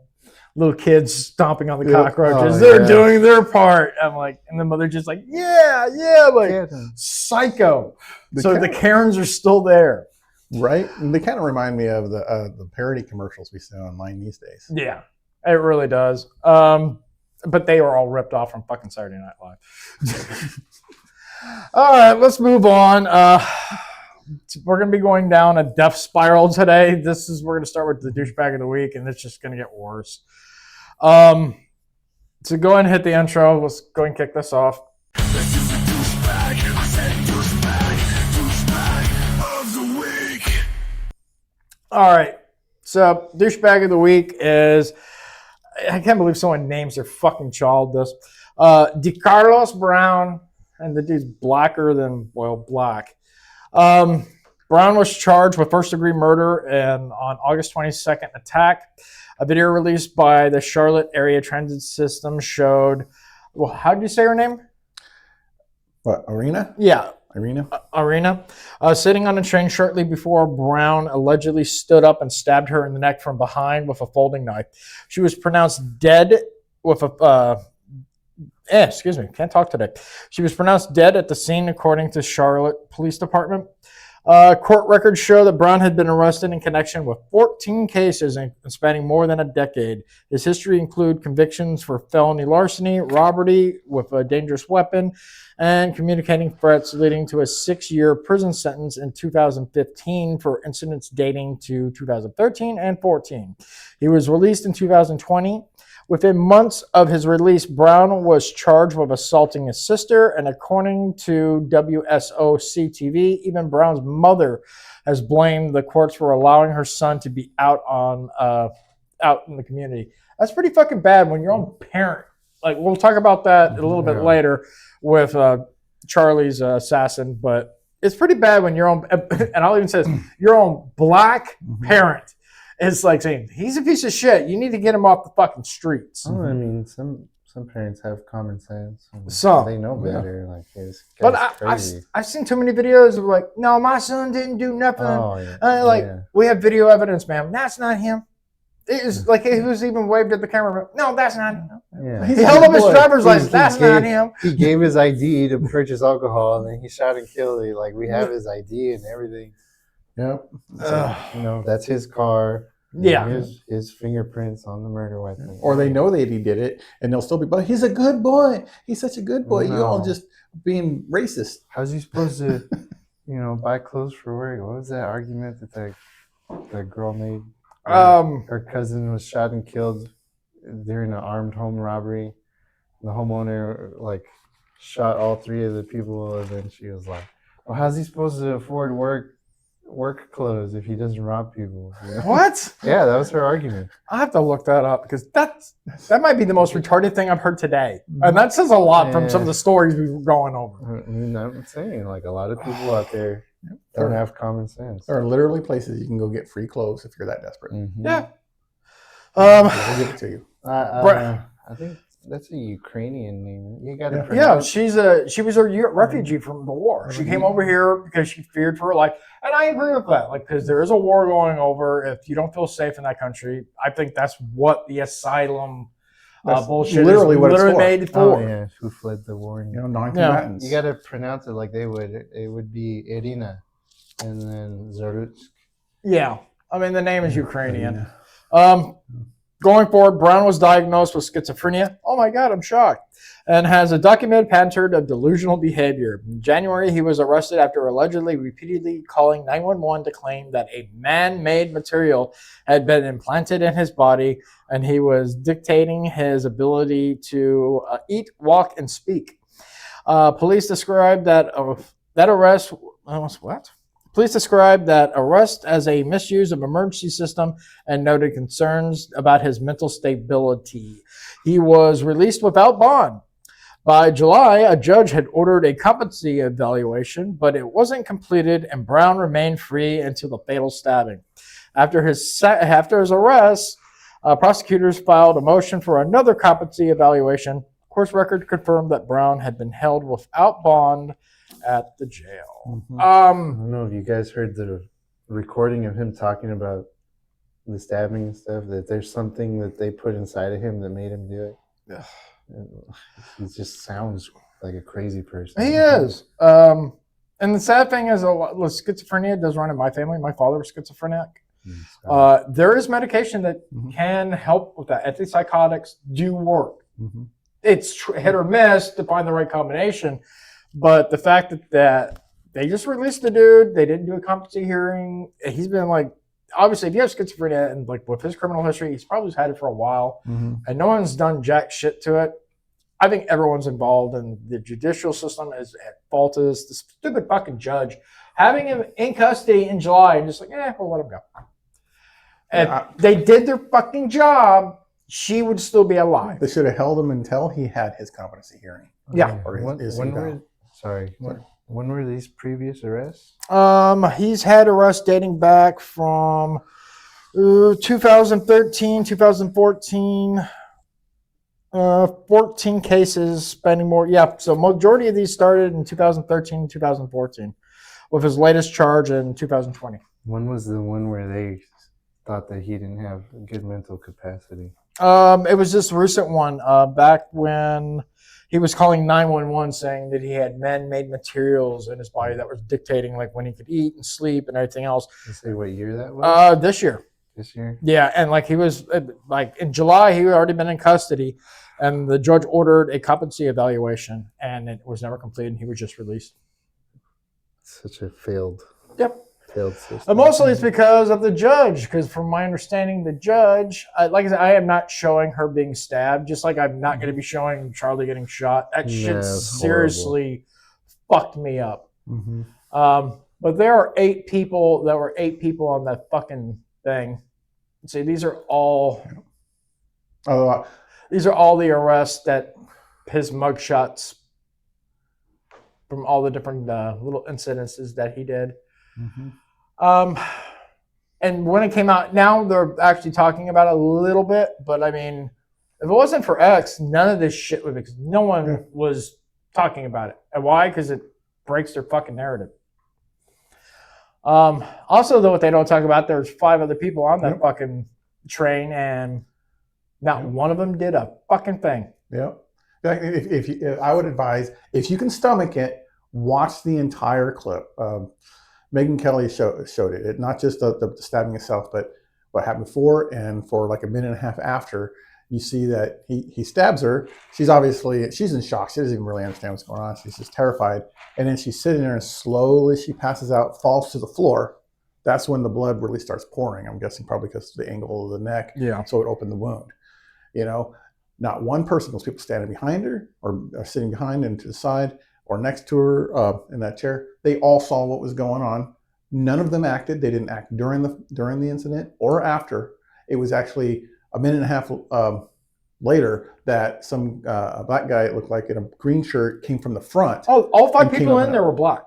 Little kids stomping on the cockroaches. They're doing their part. I'm like, and the mother just like, like psycho. So the Karens are still there. Right? And they kind of remind me of the parody commercials we see online these days. Yeah, it really does. But they are all ripped off from fucking Saturday Night Live. All right, let's move on. We're going to be going down a death spiral today. We're going to start with the douchebag of the week, and it's just going to get worse. So go ahead and hit the intro. Let's go and kick this off. This is a douchebag. I said douchebag of the week. All right. So douchebag of the week is, I can't believe someone names their fucking child this. Decarlos Brown, and the dude's blacker than, well, black. Brown was charged with first-degree murder and on August 22nd attack. A video released by the Charlotte Area Transit System showed, well, how did you say her name? What, Arena? Yeah. Arena? Sitting on a train shortly before Brown allegedly stood up and stabbed her in the neck from behind with a folding knife. She was pronounced dead with a... excuse me, can't talk today. She was pronounced dead at the scene, according to Charlotte Police Department. Court records show that Brown had been arrested in connection with 14 cases spanning more than a decade. His history include convictions for felony larceny, robbery with a dangerous weapon, and communicating threats, leading to a 6-year prison sentence in 2015 for incidents dating to 2013 and 14. He was released in 2020. Within months of his release, Brown was charged with assaulting his sister, and according to WSOC-TV, even Brown's mother has blamed the courts for allowing her son to be out in the community. That's pretty fucking bad when your own parent, like we'll talk about that a little bit later with Charlie's assassin, but it's pretty bad when your own, and I'll even say this, your own black parent is like saying, he's a piece of shit. You need to get him off the fucking streets. Oh, I mean, some parents have common sense. Some. They know better. Like, this guy's crazy. I've seen too many videos of like, no, my son didn't do nothing. Oh, yeah. We have video evidence, man. That's not him. It is like he was even waved at the camera. No, that's not him. Yeah. He held up his driver's license. That's not him. He gave his ID to purchase alcohol, and then he shot and killed it. Like, we have his ID and everything. Yep. So, that's his car. Yeah. His fingerprints on the murder weapon. Or they know that he did it, and they'll still be, but he's a good boy. He's such a good boy. No. You're all just being racist. How's he supposed to, buy clothes for work? What was that argument that the girl made? Her cousin was shot and killed during an armed home robbery. The homeowner, shot all 3 of the people, and then she was like, well, how's he supposed to afford work clothes if he doesn't rob people? What? Yeah, that was her argument. I have to look that up because that might be the most retarded thing I've heard today, and that says a lot from some of the stories we were going over. I mean, I'm saying, a lot of people out there don't have common sense. There are literally places you can go get free clothes if you're that desperate. Mm-hmm. Yeah. I'll give it to you. I think that's a Ukrainian name. You got to. Yeah, she was a refugee from the war. She came over here because she feared for her life, and I agree with that. Because there is a war going over. If you don't feel safe in that country, I think that's what the asylum bullshit literally is what it's made for. Oh, yeah, who fled the war? Non-combatants. You got to pronounce it like they would. It would be Irina, and then Zarutsk. Yeah, I mean the name is Ukrainian. Going forward, Brown was diagnosed with schizophrenia. Oh my God, I'm shocked. And has a documented pattern of delusional behavior. In January, he was arrested after allegedly repeatedly calling 911 to claim that a man-made material had been implanted in his body, and he was dictating his ability to eat, walk, and speak. Police described that arrest. What? Police described that arrest as a misuse of emergency system and noted concerns about his mental stability. He was released without bond. By July, a judge had ordered a competency evaluation, but it wasn't completed, and Brown remained free until the fatal stabbing. After his arrest, prosecutors filed a motion for another competency evaluation. Court record confirmed that Brown had been held without bond at the jail. I don't know if you guys heard the recording of him talking about the stabbing and stuff, that there's something that they put inside of him that made him do it. Yeah. He just sounds like a crazy person. He is. And the sad thing is, schizophrenia does run in my family. My father was schizophrenic. There is medication that can help with that. Antipsychotics do work. It's hit or miss to find the right combination. But the fact that they just released the dude, they didn't do a competency hearing. He's been like, obviously, if you have schizophrenia and like with his criminal history, he's probably had it for a while, and no one's done jack shit to it. I think everyone's involved, and the judicial system is at fault of this. The stupid fucking judge having him in custody in July and just like, we'll let him go. And they did their fucking job. She would still be alive. They should have held him until he had his competency hearing. Yeah. Or when were these previous arrests? He's had arrests dating back from 2013, 2014. 14 cases, spending more. Yeah, so majority of these started in 2013, 2014, with his latest charge in 2020. When was the one where they thought that he didn't have good mental capacity? It was this recent one, back when he was calling 911 saying that he had man-made materials in his body that was dictating like when he could eat and sleep and everything else. Did you say what year that was? This year. This year? Yeah, and like he was like in July, he had already been in custody, and the judge ordered a competency evaluation, and it was never completed. He was just released. Such a failed system. And mostly it's because of the judge, because from my understanding, the judge, like I said, I am not showing her being stabbed, just like I'm not going to be showing Charlie getting shot. That shit seriously fucked me up. But there are 8 people that were 8 people on that fucking thing. See, these are all the arrests that his mugshots from all the different little incidences that he did. And when it came out, now they're actually talking about it a little bit, but I mean, if it wasn't for X, none of this shit would, because no one was talking about it. And why? Because it breaks their fucking narrative. Also, though, what they don't talk about, there's 5 other people on that fucking train, and not one of them did a fucking thing. Yeah. If I would advise, if you can stomach it, watch the entire clip. Megyn Kelly showed it, not just the stabbing itself, but what happened before and for like a minute and a half after. You see that he stabs her. She's in shock. She doesn't even really understand what's going on. She's just terrified. And then she's sitting there and slowly she passes out, falls to the floor. That's when the blood really starts pouring. I'm guessing probably because of the angle of the neck. Yeah. So it opened the wound. You know, not one person, those people standing behind her or sitting behind and to the side or next to her in that chair, they all saw what was going on. None of them acted. They didn't act during the incident or after. It was actually a minute and a half later that some a black guy, it looked like in a green shirt, came from the front. Oh, all 5 people in there were black.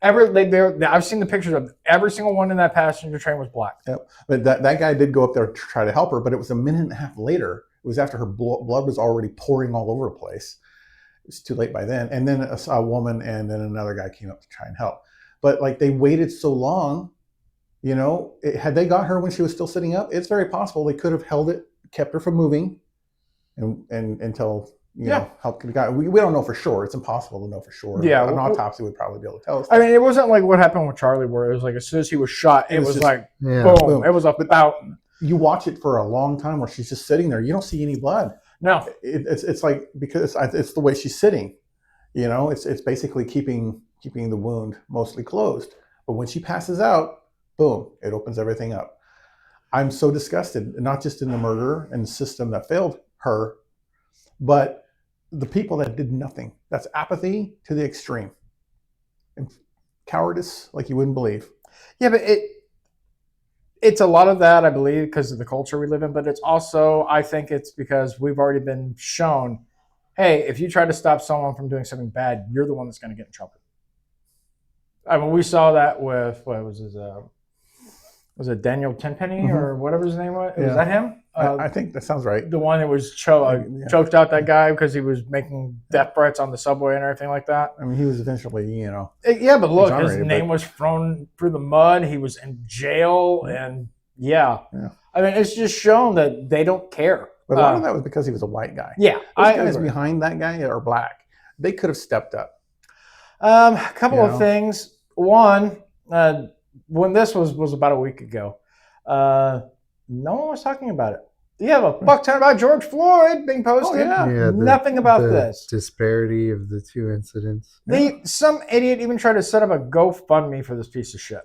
I've seen the pictures of every single one in that passenger train was black. Yep. But that guy did go up there to try to help her, but it was a minute and a half later. It was after her blood was already pouring all over the place. It was too late by then. And then a woman and then another guy came up to try and help. But like they waited so long, you know, had they got her when she was still sitting up, it's very possible they could have held it, kept her from moving, and until you know help could be got. We don't know for sure. It's impossible to know for sure. Yeah, an autopsy would probably be able to tell us. I mean, it wasn't like what happened with Charlie, where it was like as soon as he was shot, it was like boom. It was a fountain. you watch it for a long time where she's just sitting there. You don't see any blood. No, It's like, because it's the way she's sitting. You know, it's basically keeping the wound mostly closed. But when she passes out, boom, it opens everything up. I'm so disgusted, not just in the murder and the system that failed her, but the people that did nothing. That's apathy to the extreme. And cowardice like you wouldn't believe. yeah, but it's a lot of that, I believe, because of the culture we live in, but it's also, I think it's because we've already been shown, hey, if you try to stop someone from doing something bad, you're the one that's going to get in trouble. I mean, we saw that with, what was his, was it Daniel Tenpenny or whatever his name was? Was that him? I think that sounds right. The one that was choked out that guy because he was making death threats on the subway and everything like that. I mean, he was eventually, Yeah, but look, his exonerated, name was thrown through the mud. He was in jail, and yeah. I mean, it's just shown that they don't care. But a lot of that was because he was a white guy. Yeah, Those guys behind that guy are black. They could have stepped up. A couple of things. One, when this was about a week ago, no one was talking about it. You have a fuck ton about George Floyd being posted. Nothing about this. Disparity of the two incidents. Some idiot even tried to set up a GoFundMe for this piece of shit.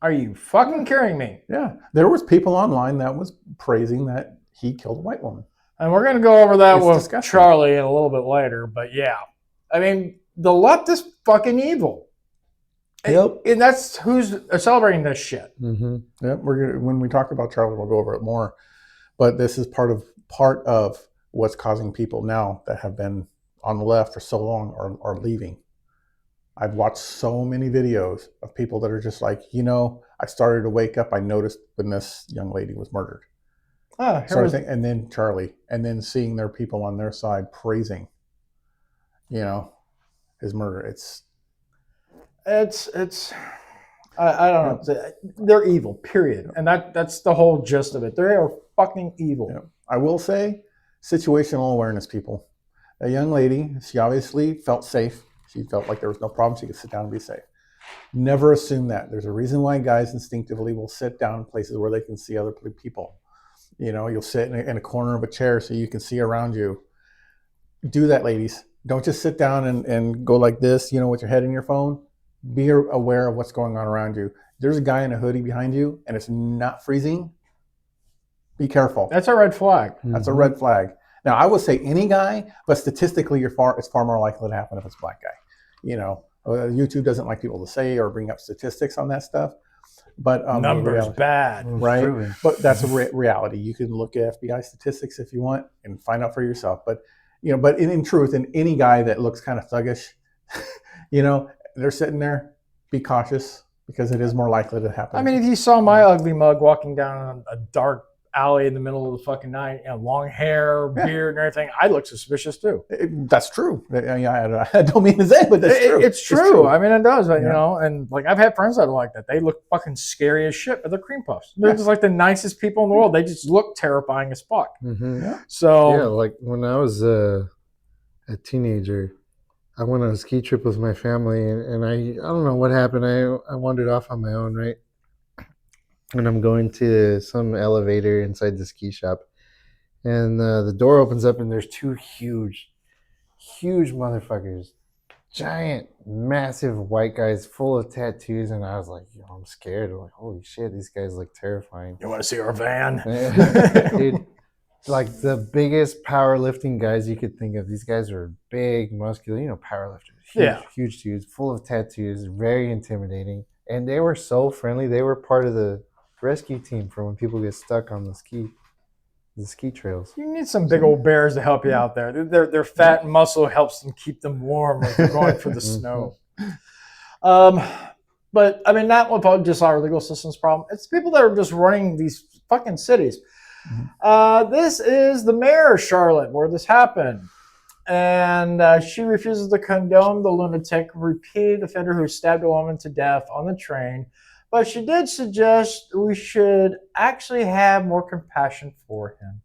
Are you fucking kidding me? Yeah. There was people online that was praising that he killed a white woman. And we're going to go over that It's with disgusting. Charlie in a little bit later. But yeah, I mean, the left is fucking evil. Yep. And that's who's celebrating this shit. Yep. When we talk about Charlie, we'll go over it more. But this is part of what's causing people now that have been on the left for so long are leaving. I've watched so many videos of people that are just like, I started to wake up. I noticed when this young lady was murdered. And then Charlie, and then seeing their people on their side praising, his murder. It's I don't know. They're evil, period. And that's the whole gist of it. They are fucking evil. Yeah. I will say, situational awareness, people. A young lady, she obviously felt safe. She felt like there was no problem. She could sit down and be safe. Never assume that. There's a reason why guys instinctively will sit down in places where they can see other people. You'll sit in a corner of a chair so you can see around you. Do that, ladies. Don't just sit down and go like this, with your head in your phone. Be aware of what's going on around you. There's a guy in a hoodie behind you and it's not freezing. Be careful. That's a red flag. That's a red flag. Now, I would say any guy, but statistically, it's far more likely to happen if it's a black guy. YouTube doesn't like people to say or bring up statistics on that stuff. But numbers bad, right? But that's a reality. You can look at FBI statistics if you want and find out for yourself. But but in truth, in any guy that looks kind of thuggish, they're sitting there. Be cautious because it is more likely to happen. I mean, if you saw my ugly mug walking down a dark alley in the middle of the fucking night, long hair, beard, and everything, I look suspicious too. That's true. I don't mean to say it, but that's true. It's true. I mean, it does. But, and like I've had friends that are like that. They look fucking scary as shit, but they're cream puffs. They're just like the nicest people in the world. They just look terrifying as fuck. So like when I was a teenager, I went on a ski trip with my family, and I don't know what happened. I wandered off on my own, right? And I'm going to some elevator inside the ski shop. And the door opens up, and there's two huge motherfuckers. Giant, massive white guys full of tattoos. And I was like, I'm scared. I'm like, holy shit, these guys look terrifying. You want to see our van? Dude, like the biggest powerlifting guys you could think of. These guys are big, muscular, powerlifters. Huge dudes, full of tattoos, very intimidating. And they were so friendly. They were part of the rescue team for when people get stuck on the ski trails. You need some big old bears to help you out there. Their fat and muscle helps them keep them warm when they're going through the snow. But I mean, not with just our legal system's problem. It's people that are just running these fucking cities. This is the mayor of Charlotte where this happened. And she refuses to condone the lunatic, repeated offender who stabbed a woman to death on the train. But she did suggest we should actually have more compassion for him.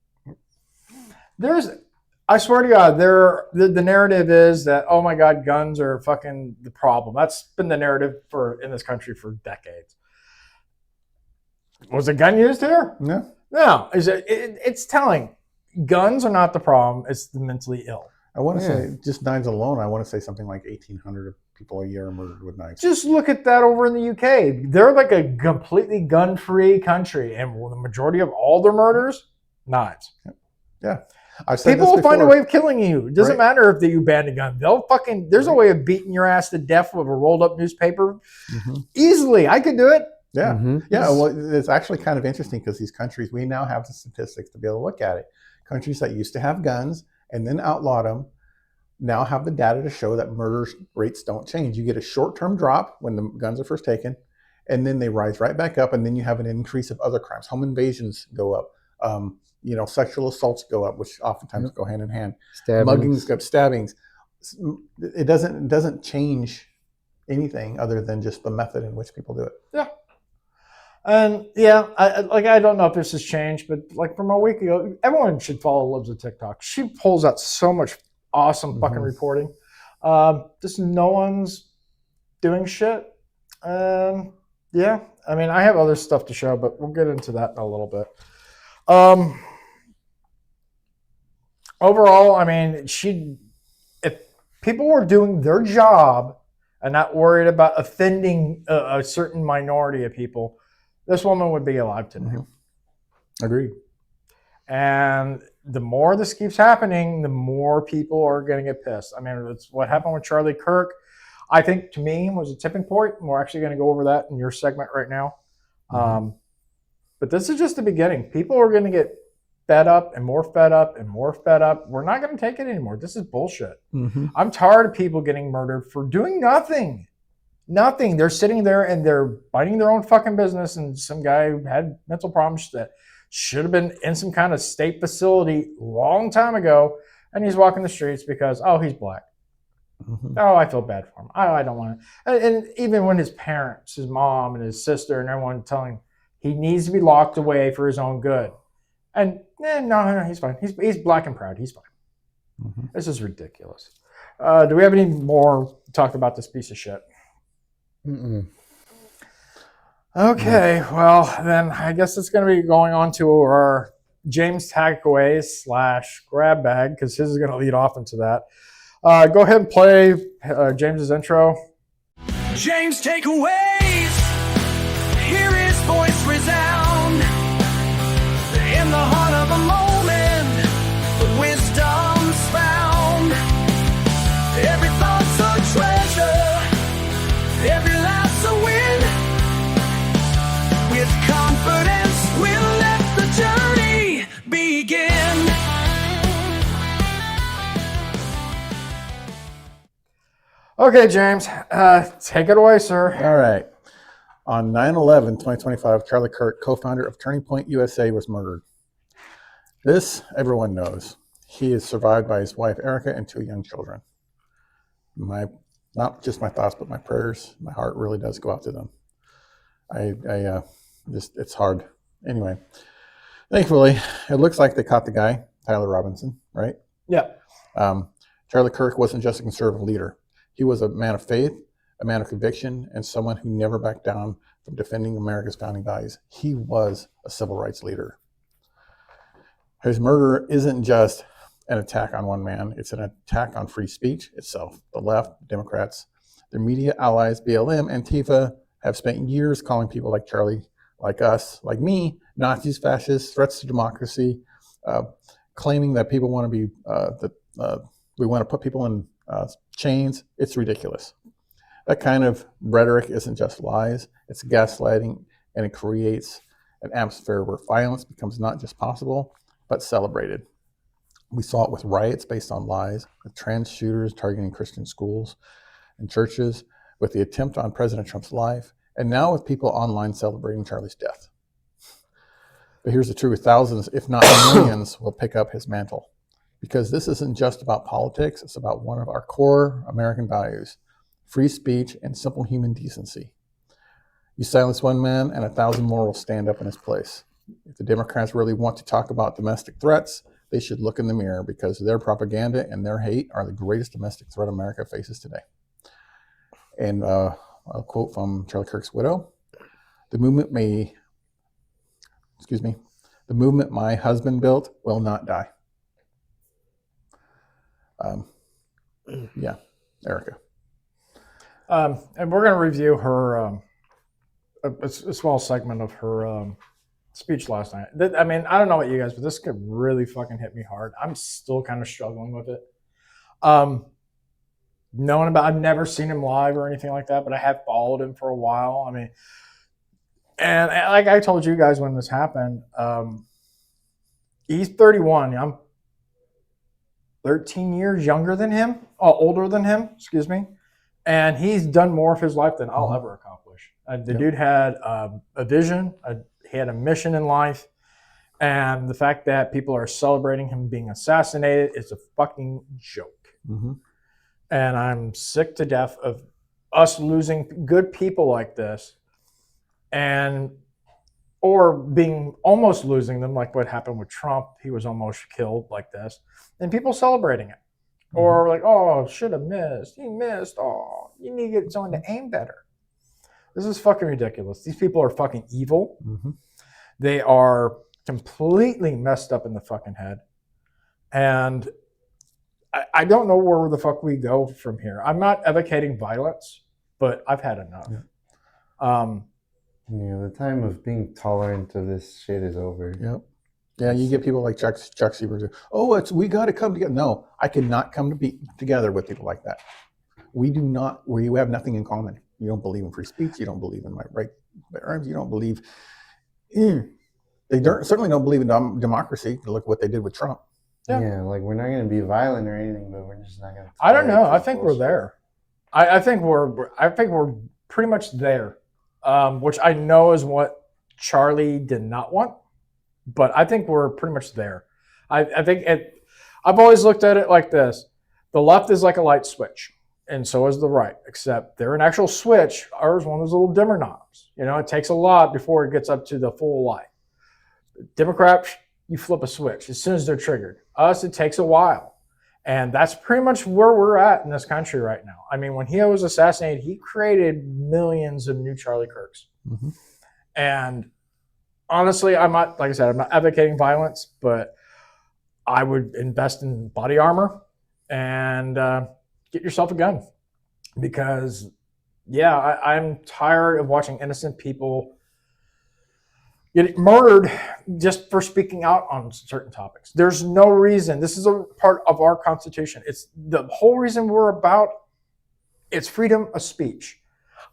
I swear to God, the narrative is that, oh my God, guns are fucking the problem. That's been the narrative in this country for decades. Was a gun used here? No. No. It's telling. Guns are not the problem. It's the mentally ill. I want to say, just knives alone, I want to say something like 1,800 people a year are murdered with knives. Just look at that over in the UK. They're like a completely gun-free country, and the majority of all their murders, knives. Yeah. I've said People this will find a before. way of killing you. It doesn't matter if you ban a gun. There's a way of beating your ass to death with a rolled up newspaper. Easily. I could do it. Yeah. Yeah. Well, it's actually kind of interesting because these countries, we now have the statistics to be able to look at it. Countries that used to have guns and then outlawed them now have the data to show that murder rates don't change. You get a short-term drop when the guns are first taken, and then they rise right back up, and then you have an increase of other crimes. Home invasions go up. Sexual assaults go up, which oftentimes go hand in hand. Muggings go up, stabbings. It doesn't change anything other than just the method in which people do it. Yeah. And I don't know if this has changed, but like from a week ago, everyone should follow Libs of TikTok. She pulls out so much awesome fucking reporting. Just no one's doing shit. I mean, I have other stuff to show, but we'll get into that in a little bit. Overall, I mean, if people were doing their job and not worried about offending a certain minority of people, this woman would be alive today. Agreed. And the more this keeps happening, the more people are going to get pissed. I mean, it's what happened with Charlie Kirk. I think, to me, was a tipping point. We're actually going to go over that in your segment right now. But this is just the beginning. People are going to get fed up and more fed up and more fed up. We're not going to take it anymore. This is bullshit. I'm tired of people getting murdered for doing nothing. Nothing. They're sitting there and they're minding their own fucking business, and some guy who had mental problems that should have been in some kind of state facility a long time ago, and he's walking the streets because, he's black. Oh, I feel bad for him. I don't want to. And even when his parents, his mom and his sister and everyone telling him he needs to be locked away for his own good. And no, he's fine. He's black and proud. He's fine. This is ridiculous. Do we have any more to talk about this piece of shit? Okay, well, then I guess it's going to be going on to our James Takeaways / grab bag, because his is going to lead off into that. Go ahead and play James's intro. James Takeaways. Hear his voice resound. In the heart of a moment, the wisdom's found. Every thought's a treasure. Every life's a win. With confidence, we'll let the journey begin. Okay, James, take it away, sir. All right. On 9/11/2025, Charlie Kirk, co-founder of Turning Point USA, was murdered. This everyone knows. He is survived by his wife Erica and 2 young children. Not just my thoughts, but my prayers. My heart really does go out to them. It's hard. Anyway, thankfully, it looks like they caught the guy, Tyler Robinson, right? Yeah. Charlie Kirk wasn't just a conservative leader. He was a man of faith, a man of conviction, and someone who never backed down from defending America's founding values. He was a civil rights leader. His murder isn't just an attack on one man. It's an attack on free speech itself. The left, Democrats, their media allies, BLM, Antifa, have spent years calling people like Charlie, like us, like me, Nazis, fascists, threats to democracy, claiming that people want to be, we want to put people in chains. It's ridiculous. That kind of rhetoric isn't just lies. It's gaslighting, and it creates an atmosphere where violence becomes not just possible, but celebrated. We saw it with riots based on lies, with trans shooters targeting Christian schools and churches, with the attempt on President Trump's life, and now with people online celebrating Charlie's death. But here's the truth. Thousands, if not millions, will pick up his mantle. Because this isn't just about politics. It's about one of our core American values, free speech and simple human decency. You silence one man and 1,000 more will stand up in his place. If the Democrats really want to talk about domestic threats, they should look in the mirror, because their propaganda and their hate are the greatest domestic threat America faces today. And a quote from Charlie Kirk's widow: "The movement may excuse me, the movement my husband built will not die. Yeah, Erica. And we're going to review her, a small segment of her speech last night. I mean, I don't know about you guys, but this could really fucking hit me hard. I'm still kind of struggling with it. Knowing about, I've never seen him live or anything like that, but I have followed him for a while. I mean, and like I told you guys when this happened, he's 31. I'm 13 years younger than him, older than him, excuse me. And he's done more of his life than I'll ever accomplish. The dude had a vision, he had a mission in life. And the fact that people are celebrating him being assassinated is a fucking joke. Mm-hmm. And I'm sick to death of us losing good people like this, or being almost losing them, like what happened with Trump. He was almost killed like this, and people celebrating it, or like, oh, should have missed. He missed. Oh, you need to get someone to aim better. This is fucking ridiculous. These people are fucking evil. Mm-hmm. They are completely messed up in the fucking head, and I don't know where the fuck we go from here. I'm not advocating violence, but I've had enough. Yeah. The time of being tolerant of this shit is over. Yep. Yeah, you get people like Chuck Sievers. Oh, we got to come together. No, I cannot come to be together with people like that. We do not. We have nothing in common. You don't believe in free speech. You don't believe in my right arms. You don't believe. They certainly don't believe in democracy. Look what they did with Trump. Yeah, like we're not going to be violent or anything, but we're just not going to. I don't know. I think we're there. I think we're pretty much there, which I know is what Charlie did not want, but I think we're pretty much there. I think I've always looked at it like this: the left is like a light switch, and so is the right. Except they're an actual switch. Ours one of those little dimmer knobs. You know, it takes a lot before it gets up to the full light. Democrats, you flip a switch as soon as they're triggered. Us, it takes a while. And that's pretty much where we're at in this country right now. I mean, when he was assassinated, he created millions of new Charlie Kirks. Mm-hmm. And honestly, I'm not, like I said, I'm not advocating violence, but I would invest in body armor and get yourself a gun. Because, yeah, I'm tired of watching innocent people get murdered just for speaking out on certain topics. There's no reason. This is a part of our Constitution. It's the whole reason we're about. It's freedom of speech.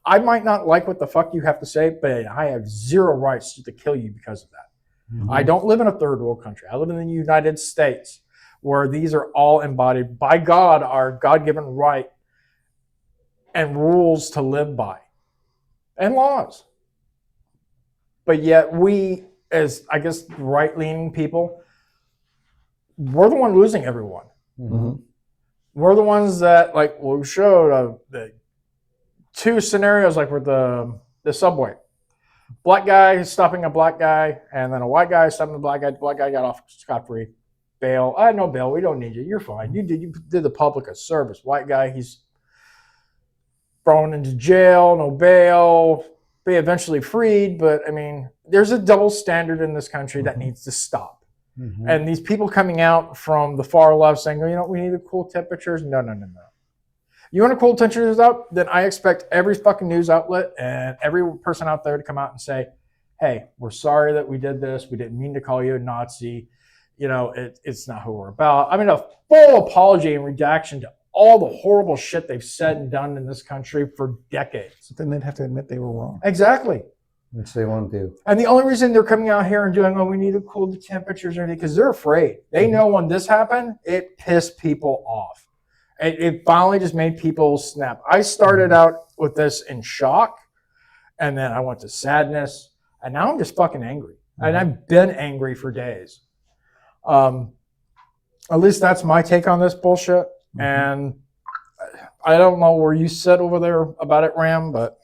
I might not like what the fuck you have to say, but I have zero rights to kill you because of that. Mm-hmm. I don't live in a third world country. I live in the United States, where these are all embodied by God, our God-given right and rules to live by, and laws. But yet we, as I guess right-leaning people, we're the one losing everyone. Mm-hmm. We're the ones that, like we showed, the two scenarios, like with the subway. Black guy stopping a black guy, and then a white guy stopping a black guy. The black guy got off scot-free. Bail. No bail. We don't need you. You're fine. You did the public a service. White guy, he's thrown into jail, no bail. Be eventually freed, but I mean, there's a double standard in this country that needs to stop. Mm-hmm. And these people coming out from the far left saying, oh, we need to cool temperatures. No. You want to cool temperatures out? Then I expect every fucking news outlet and every person out there to come out and say, hey, we're sorry that we did this. We didn't mean to call you a Nazi. It's not who we're about. I mean, a full apology and redaction to all the horrible shit they've said and done in this country for decades. Then they'd have to admit they were wrong. Exactly. Which they won't do. And the only reason they're coming out here and doing, we need to cool the temperatures or anything, because they're afraid. They know when this happened, it pissed people off. It finally just made people snap. I started out with this in shock, and then I went to sadness, and now I'm just fucking angry. And I've been angry for days. At least that's my take on this bullshit. Mm-hmm. And I don't know where you sit over there about it, Ram, but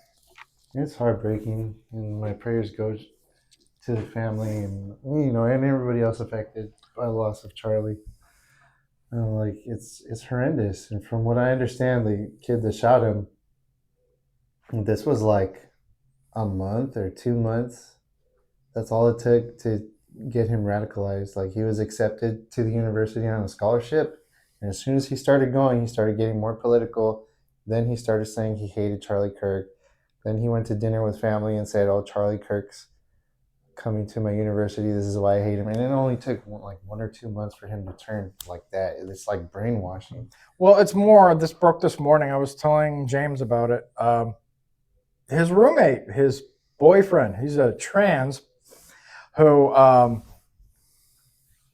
it's heartbreaking, and my prayers go to the family and and everybody else affected by the loss of Charlie. It's horrendous. And from what I understand, the kid that shot him, this was like a month or 2 months That's all it took to get him radicalized. Like, he was accepted to the university on a scholarship, and as soon as he started going, he started getting more political. Then he started saying he hated Charlie Kirk. Then he went to dinner with family and said, "Oh, Charlie Kirk's coming to my university. This is why I hate him." And it only took like 1 or 2 months for him to turn like that. It's like brainwashing. Well, it's more. This broke this morning. I was telling James about it. His roommate, his boyfriend, he's a trans who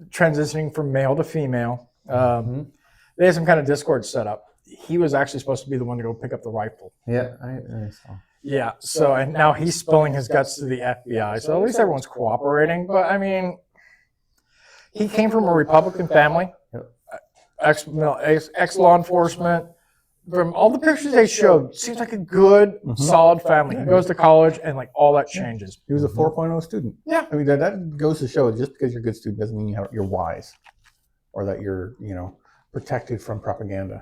transitioning from male to female. They had some kind of Discord set up. He was actually supposed to be the one to go pick up the rifle. Yeah, I saw. Yeah. So, and now he's spilling his guts to the FBI. So at least everyone's cooperating. But I mean, he came from a Republican family, ex-law enforcement. From all the pictures they showed, seems like a good, solid family. He goes to college, and like all that changes. He was a 4.0 student. Yeah. I mean, that goes to show just because you're a good student doesn't mean you're wise or that you're, protected from propaganda.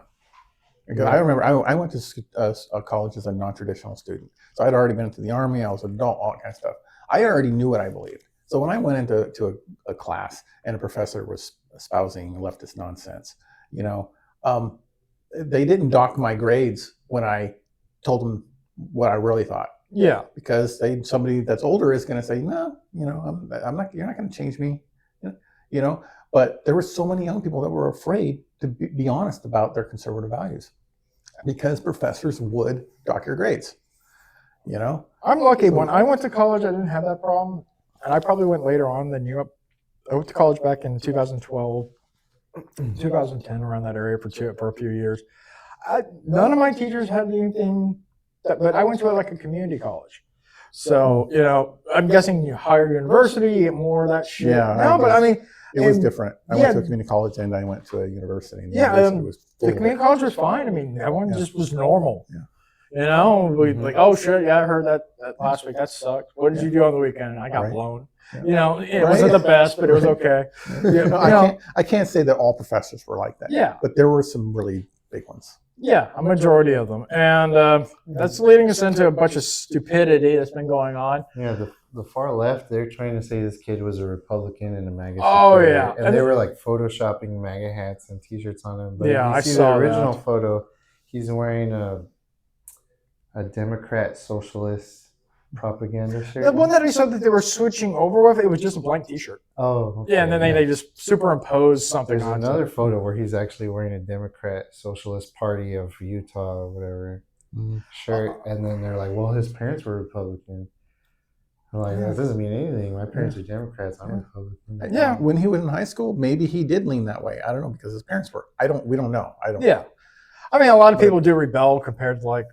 Because I remember I went to a college as a non-traditional student. So I'd already been into the Army. I was an adult, all that kind of stuff. I already knew what I believed. So when I went into a class and a professor was espousing leftist nonsense, they didn't dock my grades when I told them what I really thought. Yeah. Because somebody that's older is going to say, no, I'm not. You're not going to change me. But there were so many young people that were afraid to be honest about their conservative values because professors would dock your grades. I'm lucky. When I went to college, I didn't have that problem, and I probably went later on than you. I went to college back in 2012, 2010, around that area for a few years. None of my teachers had anything, but I went to like a community college. So, I'm guessing you higher university, you get more of that shit. Yeah. No, but I mean, it was different. I went to a community college and I went to a university. And the community college was fine. I mean, that one just was normal. Yeah. Like, oh shit, yeah, I heard that last week. That sucked. What did you do on the weekend? And I got blown. Yeah. It wasn't the best, but it was okay. I can't say that all professors were like that. Yeah. But there were some really big ones. Yeah, a majority of them. And that's leading us into a bunch of stupidity that's been going on. Yeah, the far left, they're trying to say this kid was a Republican and a MAGA supporter. Yeah. And they were like photoshopping MAGA hats and t-shirts on him. But yeah, if you I see saw the original that. photo, he's wearing a Democrat socialist propaganda shirt. The one that I saw that they were switching over with, it was just a blank t-shirt. Oh, okay. Yeah, and then they just superimposed something There's on another photo where he's actually wearing a Democrat Socialist Party of Utah or whatever shirt, and then they're like, well, his parents were Republican. I'm like, that doesn't mean anything. My parents are Democrats. I'm Republican. Yeah, when he was in high school, maybe he did lean that way. I don't know because his parents were. We don't know. Yeah, I mean, a lot of people do rebel compared to like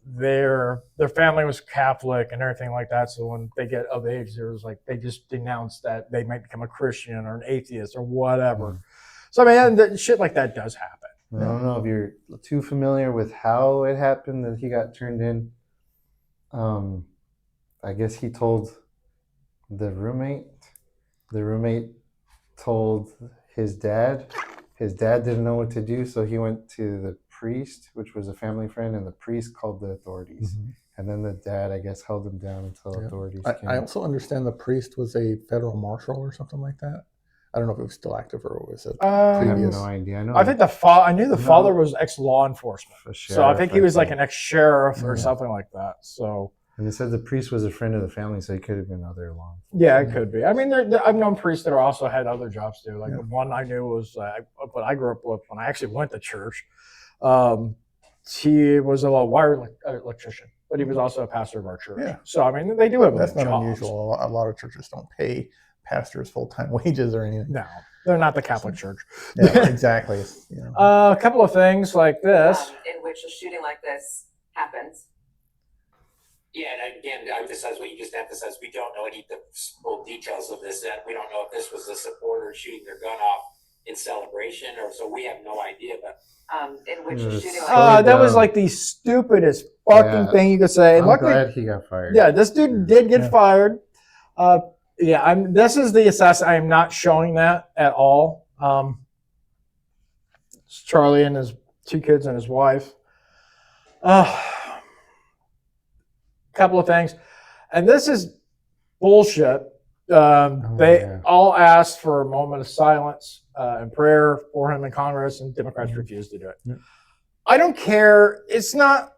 their family was Catholic and everything like that. So when they get of age, there was like they just denounced that they might become a Christian or an atheist or whatever. So I mean, shit like that does happen. I don't know if you're too familiar with how it happened that he got turned in. I guess he told the roommate. The roommate told his dad. His dad didn't know what to do, so he went to the priest, which was a family friend, and the priest called the authorities. And then the dad, I guess, held him down until authorities came. I also understand the priest was a federal marshal or something like that. I don't know if it was still active or was it previous. I have no idea. I think I knew the father was ex-law enforcement. So I think he was like an ex-sheriff or something like that. So. And they said the priest was a friend of the family, so he could have been other law. Yeah, it could be. I mean, I've known priests that also had other jobs too. Like the one I knew was what I grew up with when I actually went to church. He was a wire electrician, but he was also a pastor of our church. Yeah. So I mean, they do have that's not jobs. unusual. A lot of churches don't pay pastors full-time wages or anything. No, they're not the Catholic Church. Yeah, exactly. A couple of things like this. In which a shooting like this happens. Yeah, and again, to emphasize what you just emphasized, we don't know any of the full details of this. That we don't know if this was a supporter shooting their gun off in celebration, or so we have no idea. But in which a shooting like that was like the stupidest fucking thing you could say. And I'm glad he got fired. Yeah, this dude did get fired. This is the assassin. I am not showing that at all. It's Charlie and his 2 kids and his wife. Couple of things, and this is bullshit. They all asked for a moment of silence and prayer for him in Congress, and Democrats refused to do it. Yeah. I don't care. It's not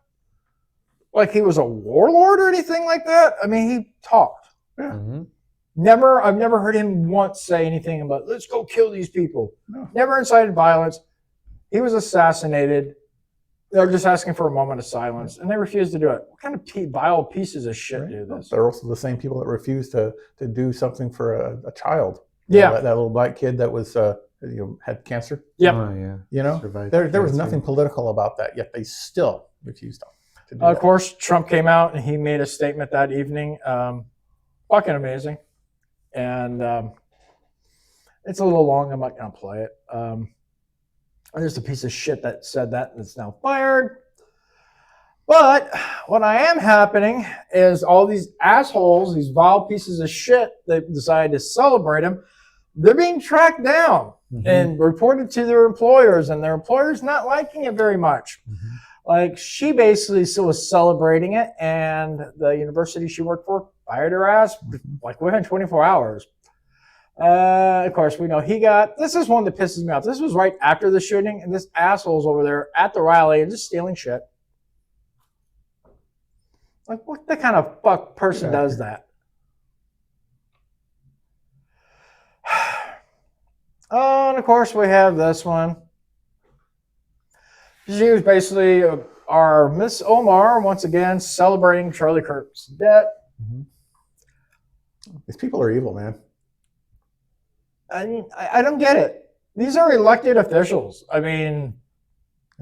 like he was a warlord or anything like that. I mean, he talked. Yeah. I've never heard him once say anything about, let's go kill these people. No. Never incited violence. He was assassinated. They're just asking for a moment of silence, and they refused to do it. What kind of vile pieces of shit do this? They're also the same people that refused to do something for a child. Yeah. That little black kid that was had cancer. Yep. Oh, yeah. You know, Survived there was cancer. nothing political about that, yet they still refused to do Of that. course, Trump came out and he made a statement that evening. Fucking amazing. And it's a little long. I'm not going to play it. There's a piece of shit that said that and it's now fired. But what I am happening is all these assholes, these vile pieces of shit that decided to celebrate him, they're being tracked down and reported to their employers, and their employers not liking it very much. Like, she basically still was celebrating it, and the university she worked for fired her ass like within 24 hours. Of course, we know this is one that pisses me off. This was right after the shooting, and this asshole's over there at the rally and just stealing shit. Like, what the kind of fuck person does that? Oh, and of course, we have this one. She was basically our Miss Omar, once again, celebrating Charlie Kirk's death. These people are evil, man. I mean, I don't get it. These are elected officials. I mean,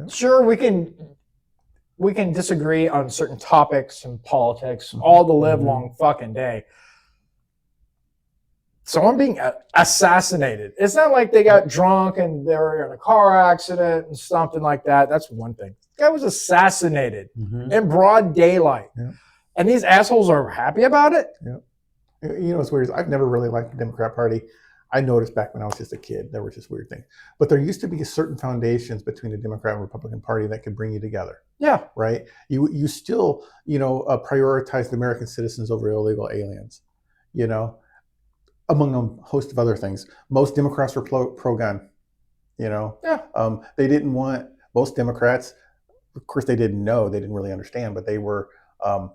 sure, we can disagree on certain topics and politics all the live long fucking day. Someone being assassinated. It's not like they got drunk and they were in a car accident and something like that. That's one thing. The guy was assassinated in broad daylight. Yeah. And these assholes are happy about it? Yeah. You know what's weird is I've never really liked the Democrat Party. I noticed back when I was just a kid, there were just weird things. But there used to be certain foundations between the Democrat and Republican Party that could bring you together. Yeah. Right? You still, prioritize the American citizens over illegal aliens, among a host of other things. Most Democrats were pro-gun, Yeah. They didn't want, most Democrats, of course they didn't know, they didn't really understand, but they were, a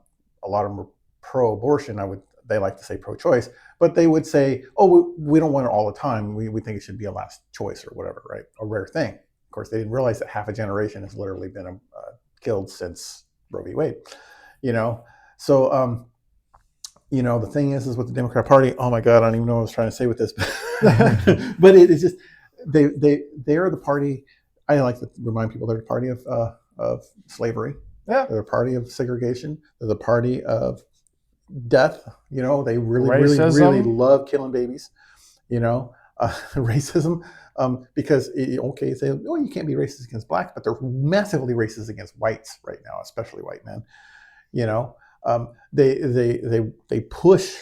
lot of them were pro-abortion. They like to say pro-choice, but they would say, oh, we don't want it all the time. We think it should be a last choice or whatever, right? A rare thing. Of course, they didn't realize that half a generation has literally been killed since Roe v. Wade, So, the thing is with the Democrat Party, oh my God, I don't even know what I was trying to say with this, but it's just, they are the party. I like to remind people they're the party of slavery. Yeah. They're the party of segregation. They're the party of death. They really Racism. love killing babies. Racism, because say, oh, you can't be racist against blacks, but they're massively racist against whites right now, especially white men. They push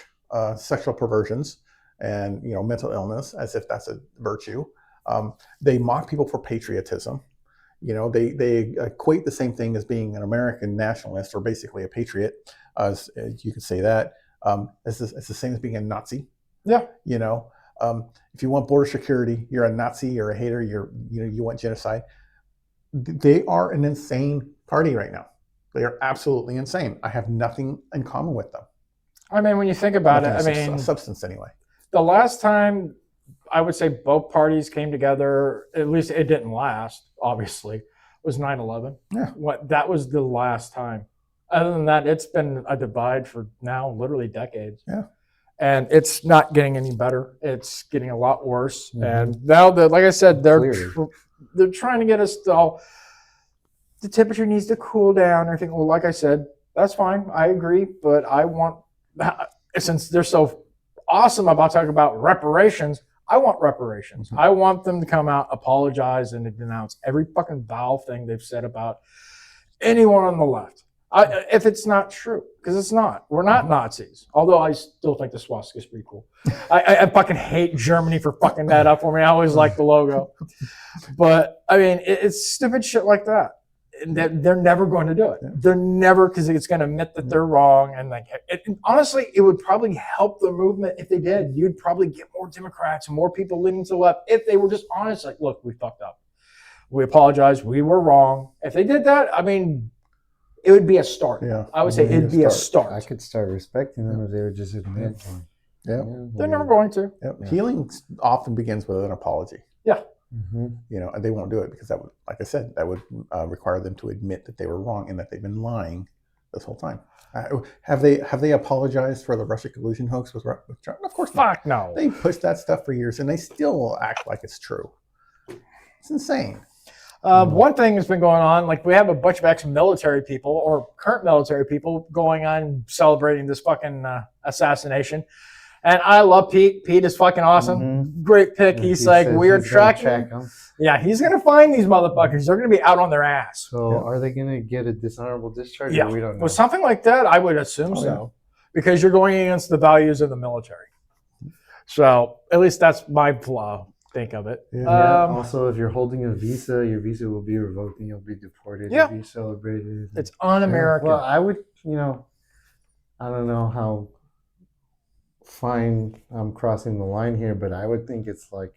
sexual perversions and mental illness as if that's a virtue. They mock people for patriotism. They equate the same thing as being an American nationalist or basically a patriot, as you could say that. It's the same as being a Nazi. Yeah. If you want border security, you're a Nazi, you're a hater, you want genocide. They are an insane party right now. They are absolutely insane. I have nothing in common with them. I mean, when you think about Nothing of substance anyway. The last time I would say both parties came together, at least it didn't last, obviously, was 9/11. Yeah. That was the last time. Other than that, it's been a divide for now literally decades. Yeah. And it's not getting any better. It's getting a lot worse. And now that, like I said, they're trying to get us to all, the temperature needs to cool down or anything. Well, like I said, that's fine. I agree. But I want, since they're so awesome about talking about reparations, I want reparations. I want them to come out, apologize, and to denounce every fucking vile thing they've said about anyone on the left. If it's not true, because it's not. We're not Nazis. Although I still think the swastika is pretty cool. I fucking hate Germany for fucking that up for me. I always like the logo. But, I mean, it's stupid shit like that. they're never going to do it. They're never, because it's going to admit that they're wrong. And like, honestly, it would probably help the movement if they did. You'd probably get more Democrats and more people leaning to the left if they were just honest. Like, look, we fucked up. We apologize. We were wrong. If they did that, I mean, it would be a start. Yeah, I would say it'd be a start. I could start respecting them if they would just admit. Yeah, they're never going to. Yep. Yeah. Healing often begins with an apology. Yeah. You know, and they won't do it because that would, like I said, that would require them to admit that they were wrong and that they've been lying this whole time. Have they apologized for the Russia collusion hoax with Trump? Of course not. Fuck no. They pushed that stuff for years and they still act like it's true. It's insane. One thing that's been going on, like we have a bunch of ex-military people or current military people going on celebrating this fucking assassination. And I love Pete. Pete is fucking awesome. Great pick. He's like, we're tracking. Yeah, he's going to find these motherfuckers. They're going to be out on their ass. So are they going to get a dishonorable discharge? Yeah. Or we don't know. Well, something like that, I would assume so. Because you're going against the values of the military. So at least that's my flaw. Think of it. Also, if you're holding a visa, your visa will be revoked and you'll be deported. Yeah. You'll be celebrated. It's un-American. Well, I would, I don't know how fine I'm crossing the line here, but I would think it's like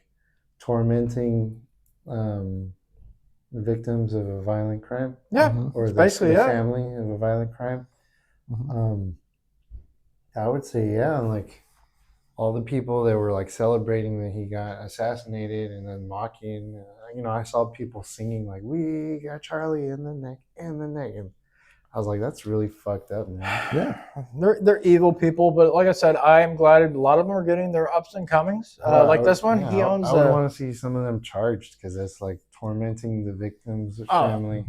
tormenting victims of a violent crime. Yeah, or the basically family of a violent crime. I would say, like all the people that were like celebrating that he got assassinated and then mocking, I saw people singing like, we got Charlie in the neck, and I was like, that's really fucked up, man. Yeah. They're evil people, but like I said, I'm glad a lot of them are getting their ups and comings. Like this one, he owns. I would want to see some of them charged because that's like tormenting the victim's family.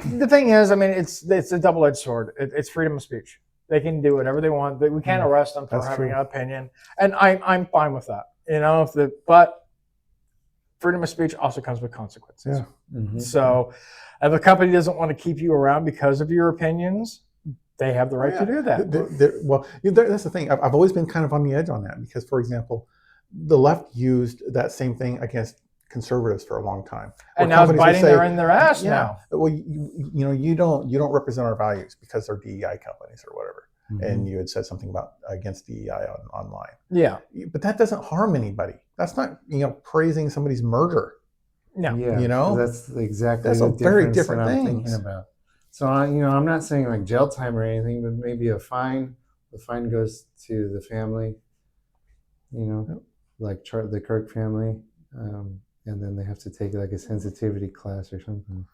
The thing is, I mean, it's a double-edged sword. It's freedom of speech. They can do whatever they want. We can't arrest them for having an opinion, and I'm fine with that. But freedom of speech also comes with consequences. Yeah. So if a company doesn't want to keep you around because of your opinions, they have the right to do that. That's the thing. I've always been kind of on the edge on that because, for example, the left used that same thing against conservatives for a long time, and now it's biting in their ass now. Well, you don't represent our values because they're DEI companies or whatever. And you had said something about against DEI online. Yeah, but that doesn't harm anybody. That's not praising somebody's murder. No, that's exactly that's a very different that I'm thing. thinking about. So I'm not saying like jail time or anything, but maybe a fine. The fine goes to the family. Like the Kirk family. And then they have to take like a sensitivity class or something.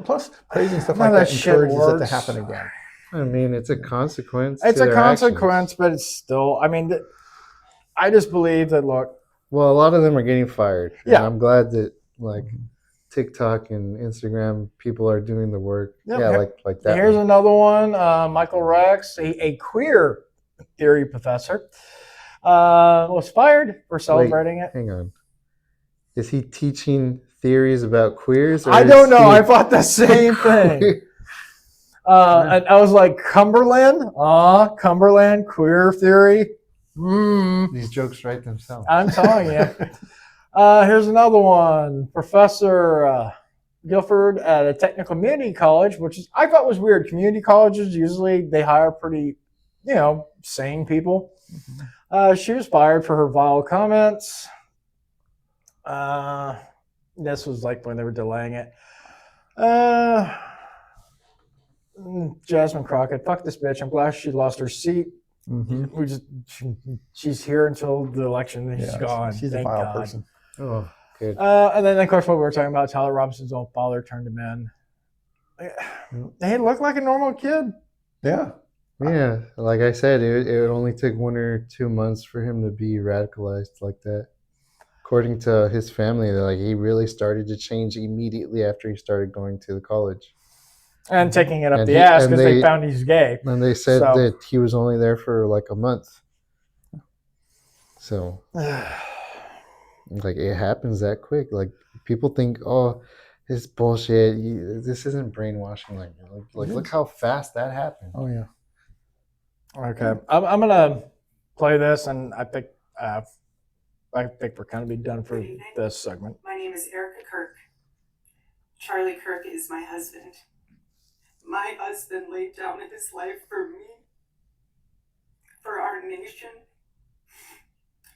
Plus, praising stuff like that encourages it to happen again. I mean, it's a consequence. It's a consequence, but it's still. I mean, I just believe that. Look, well, a lot of them are getting fired. Yeah, and I'm glad that like TikTok and Instagram people are doing the work. Like that. Here's another one. Michael Rex, a queer theory professor, was fired for celebrating it. Hang on. Is he teaching theories about queers? Or I don't know. I thought the same thing. And I was like, Cumberland? Cumberland, queer theory? These jokes write themselves. I'm telling you. Here's another one. Professor Guilford at a technical community college, which I thought was weird. Community colleges, usually they hire pretty, sane people. She was fired for her vile comments. This was like when they were delaying it. Jasmine Crockett, fuck this bitch. I'm glad she lost her seat. She's here until the election and she's gone. She's Thank a vile God. person. Oh, good. And then of course what we were talking about, Tyler Robinson's own father turned him in. He looked like a normal kid. Yeah. Yeah, like I said, it only took 1 or 2 months for him to be radicalized like that. According to his family, he really started to change immediately after he started going to the college. And taking it up the ass because they found he's gay. And they said that he was only there for like a month. So, it happens that quick. Like, people think, oh, it's bullshit. This isn't brainwashing. Like look how fast that happened. Oh, yeah. Okay. I'm going to play this, and I think we're kind of be done for this segment. My name is Erica Kirk. Charlie Kirk is my husband. My husband laid down his life for me, for our nation,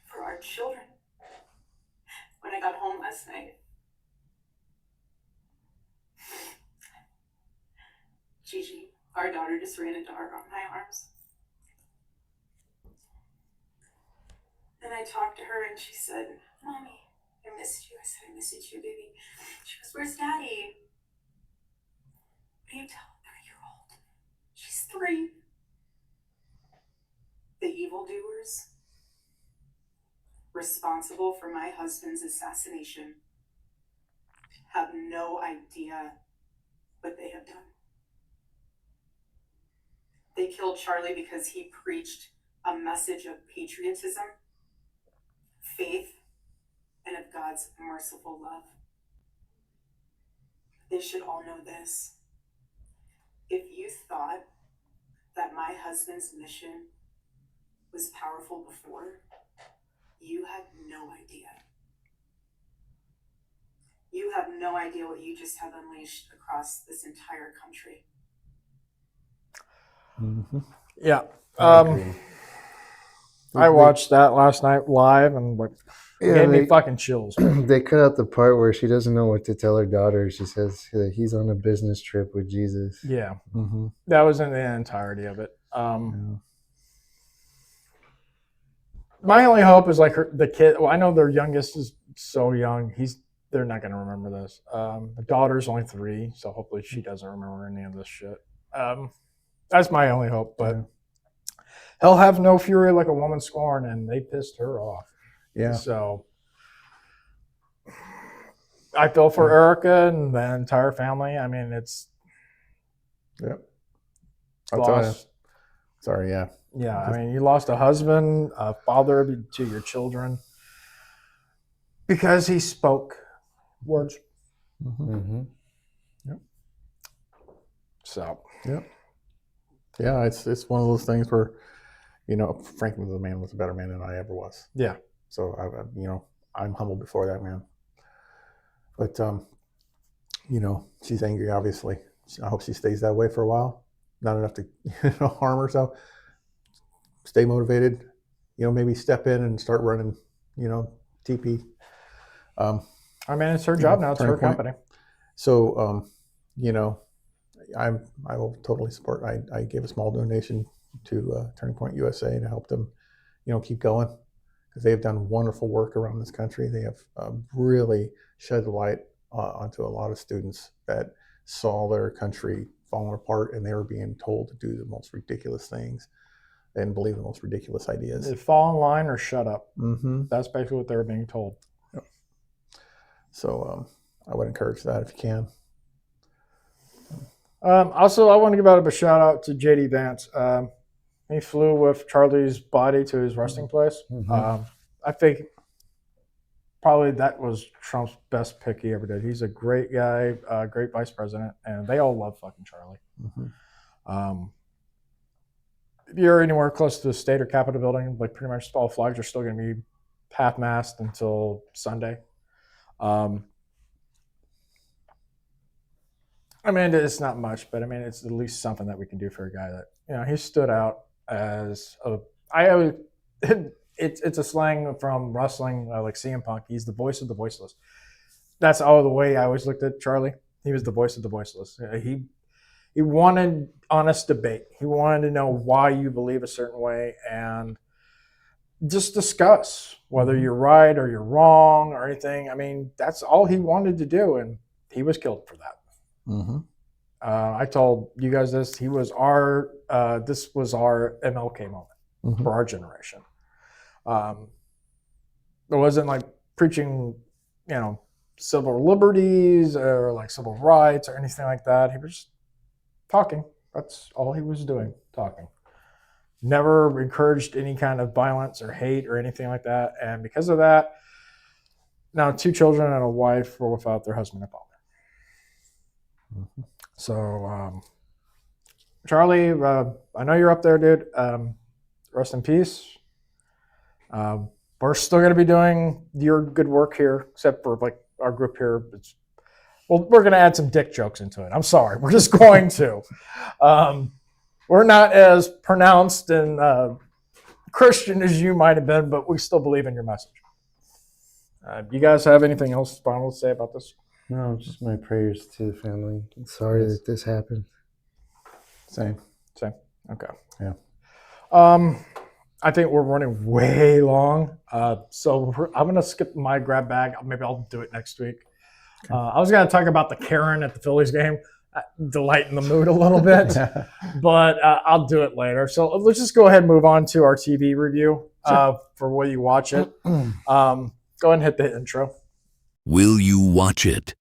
for our children. When I got home last night, Gigi, our daughter, just ran into my arms. And I talked to her and she said, Mommy, I missed you. I said, I missed you too, baby. She goes, where's Daddy? What do you tell a 3-year-old? She's 3. The evildoers responsible for my husband's assassination have no idea what they have done. They killed Charlie because he preached a message of patriotism, faith, and of God's merciful love. They should all know this. If you thought that my husband's mission was powerful before, you have no idea. You have no idea what you just have unleashed across this entire country. Mm-hmm. Yeah. I I watched that last night live and like it gave me fucking chills. They cut out the part where she doesn't know what to tell her daughter. She says that he's on a business trip with Jesus. Yeah. Mm-hmm. That was in the entirety of it. My only hope is like the kid. Well, I know their youngest is so young. They're not going to remember this. The daughter's only 3, so hopefully she doesn't remember any of this shit. That's my only hope. But hell have no fury like a woman scorned, and they pissed her off. Yeah. So I feel for Erica and the entire family. I mean, it's. Yep. Lost. Sorry, yeah. Yeah, I mean, you lost a husband, a father to your children because he spoke words. Mm-hmm. Yep. So. Yep. Yeah, it's one of those things where, frankly, the man was a better man than I ever was. Yeah. So I'm humble before that man. But she's angry. Obviously, I hope she stays that way for a while. Not enough to harm herself. Stay motivated. Maybe step in and start running. TP. I mean, it's her job now. It's her company. So I will totally support. I gave a small donation to Turning Point USA to help them, keep going, because they have done wonderful work around this country. They have really shed light onto a lot of students that saw their country falling apart, and they were being told to do the most ridiculous things and believe the most ridiculous ideas. Fall in line or shut up. Mm-hmm. That's basically what they were being told. Yep. So I would encourage that if you can. Also, I want to give out a shout out to JD Vance. He flew with Charlie's body to his resting place. Mm-hmm. I think probably that was Trump's best pick he ever did. He's a great guy, great vice president, and they all love fucking Charlie. Mm-hmm. If you're anywhere close to the state or Capitol building, like pretty much all flags are still going to be half-mast until Sunday. I mean, it's not much, but I mean, it's at least something that we can do for a guy that, he stood out as it's a slang from wrestling, like CM Punk. He's the voice of the voiceless. That's all the way I always looked at Charlie. He was the voice of the voiceless. He wanted honest debate. He wanted to know why you believe a certain way and just discuss whether you're right or you're wrong or anything. I mean, that's all he wanted to do, and he was killed for that. Mm-hmm. I told you guys this. This was our MLK moment for our generation. It wasn't like preaching, civil liberties or like civil rights or anything like that. He was just talking. That's all he was doing, talking. Never encouraged any kind of violence or hate or anything like that. And because of that, now 2 children and a wife were without their husband and father. Mm-hmm. So, Charlie, I know you're up there, dude. Rest in peace. We're still going to be doing your good work here, except for like our group here. Well, we're going to add some dick jokes into it. I'm sorry. We're just going to. We're not as pronounced and Christian as you might have been, but we still believe in your message. You guys have anything else final to say about this? No, just my prayers to the family. Sorry that this happened. Same. Okay. Yeah. I think we're running way long. So I'm going to skip my grab bag. Maybe I'll do it next week. Okay. I was going to talk about the Karen at the Phillies game, lighten the mood a little bit, but I'll do it later. So let's just go ahead and move on to our TV review for Will You Watch It. Go ahead and hit the intro. Will you watch it?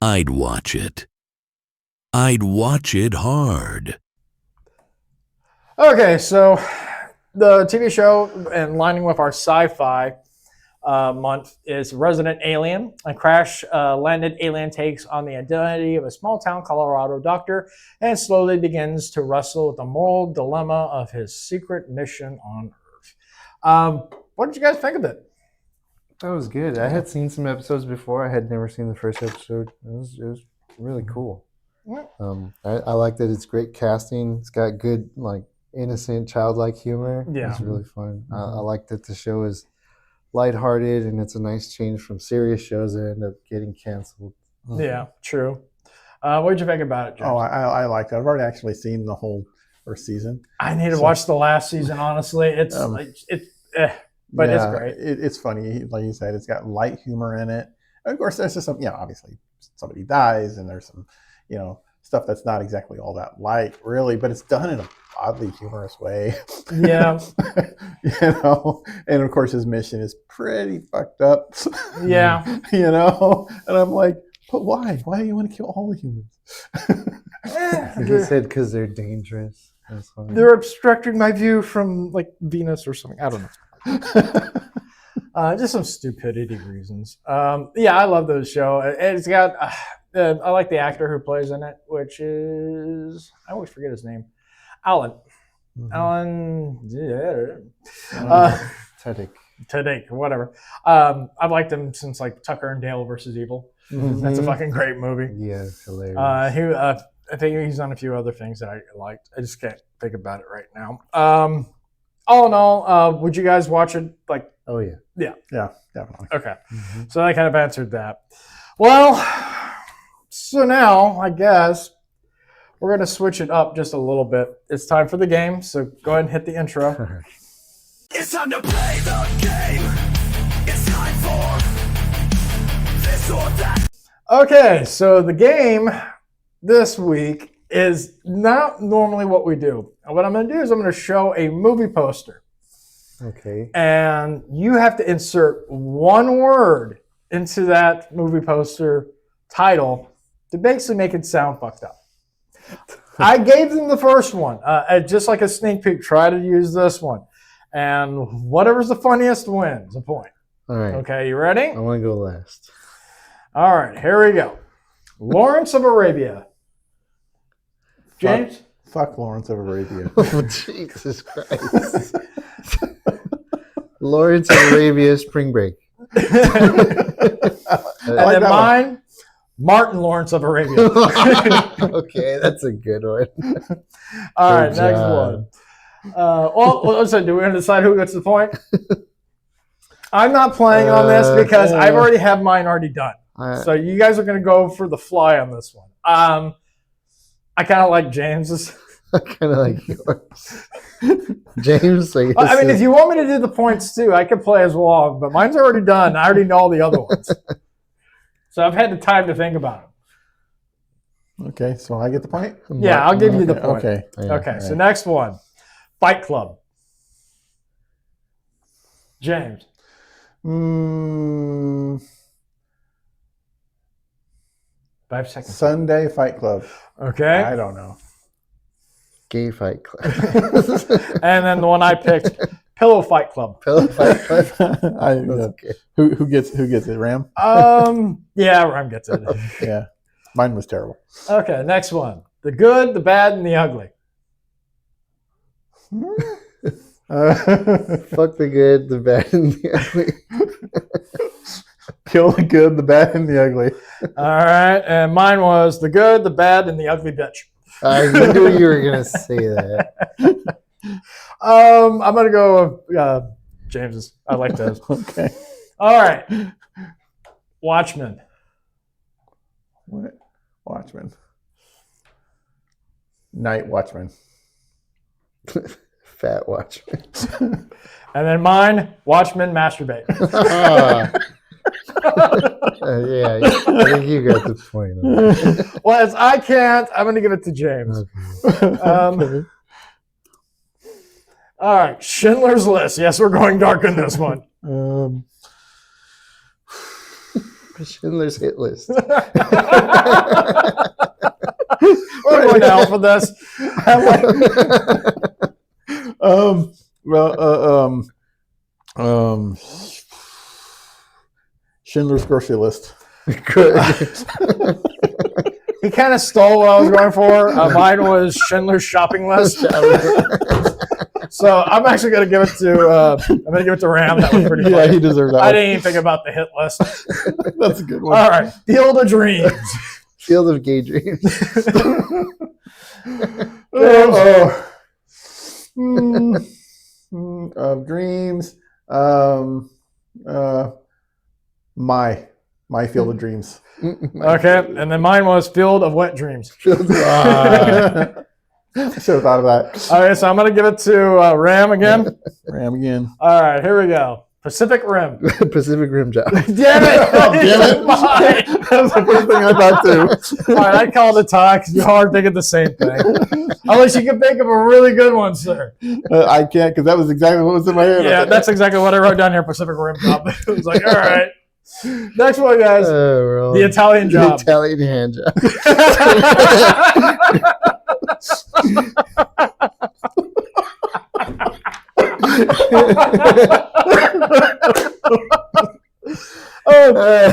I'd watch it. I'd watch it hard. Okay, so the TV show, and lining with our sci-fi month, is Resident Alien. A crash-landed alien takes on the identity of a small-town Colorado doctor and slowly begins to wrestle with the moral dilemma of his secret mission on Earth. What did you guys think of it? That was good. I had seen some episodes before. I had never seen the first episode. It was really cool. I like that it's great casting. It's got good, like, innocent, childlike humor. Yeah. It's really fun. I like that the show is lighthearted, and it's a nice change from serious shows that end up getting canceled. Yeah, true. What did you think about it, James? Oh, I liked it. I've already actually seen the whole first season. I need to watch the last season, honestly. It's but it's great. It's funny. Like you said, it's got light humor in it. And of course, there's just some, obviously somebody dies and there's some, stuff that's not exactly all that light, really, but it's done in a oddly humorous way. Yeah. And of course his mission is pretty fucked up. Yeah. And I'm like, but why? Why do you want to kill all the humans? He said because they're dangerous. That's funny. They're obstructing my view from like Venus or something. I don't know. Just some stupidity reasons. I love those show. It's got I like the actor who plays in it, which is, I always forget his name, Alan. Tudyk, whatever. I've liked him since like Tucker and Dale versus Evil. That's a fucking great movie. Yeah, it's hilarious. I think he's done a few other things that I liked. I just can't think about it right now. All in all, would you guys watch it? Like, oh yeah. Yeah, definitely. Okay, so I kind of answered that. Well, so now I guess we're gonna switch it up just a little bit. It's time for the game, so go ahead and hit the intro. It's time to play the game. It's time for this or that. Okay, so the game this week is not normally what we do. And what I'm going to do is I'm going to show a movie poster. Okay. And you have to insert one word into that movie poster title to basically make it sound fucked up. I gave them the first one. Just like a sneak peek, try to use this one. And whatever's the funniest wins a point. All right. Okay, you ready? I want to go last. All right, here we go. Lawrence of Arabia. James? Fuck Lawrence of Arabia. Oh, Jesus Christ. Lawrence of Arabia, Spring Break. And then mine, Martin Lawrence of Arabia. Okay, that's a good one. All right, next one. Listen, do we want to decide who gets the point? I'm not playing on this because I've already have mine already done. So you guys are going to go for the fly on this one. I kind of like James's. I kind of like yours. James, I mean, if you want me to do the points too, I could play as long, but mine's already done. I already know all the other ones. So I've had the time to think about them. Okay, so I get the point? Yeah, I'll give you the point. Okay. Okay, so next one. Fight Club. James. 5 seconds. Sunday Fight Club. Okay. I don't know. Gay Fight Club. And then the one I picked, Pillow Fight Club. Pillow Fight Club. Who gets it? Ram? Yeah, Ram gets it. Yeah. Mine was terrible. Okay, next one. The Good, the Bad, and the Ugly. Fuck the good, the bad, and the ugly. Kill the good, the bad, and the ugly. All right, and mine was the good, the bad, and the ugly bitch. I knew you were gonna say that. I'm gonna go with James's. I like those. Okay. All right, Watchmen. What? Watchmen. Night Watchmen. Fat Watchmen. And then mine, Watchmen masturbate. Yeah, I think you got the point. Well, as I can't, I'm going to give it to James. Okay. All right, Schindler's List. Yes, we're going dark on this one. Schindler's Hit List. We're going to hell for this. Schindler's Grocery List. He kind of stole what I was going for. Mine was Schindler's Shopping List. So I'm actually going to give it to Ram. That was pretty funny. Yeah, he deserves that. I didn't even think about the hit list. That's a good one. All right, Field of Dreams. Field of Gay Dreams. Of dreams. My Field of Dreams. Okay, and then mine was Field of Wet Dreams. I should have thought of that. All right, so I'm going to give it to Ram again. Ram again. All right, here we go. Pacific Rim. Pacific Rim job. Damn it! Oh, damn it. That was the first thing I thought too. All right, I called it tie because you all are thinking the same thing. Unless you can think of a really good one, sir. I can't because that was exactly what was in my head. Yeah, that's exactly what I wrote down here. Pacific Rim job. It was like, all right. Next one, guys. The Italian job. The Italian hand job.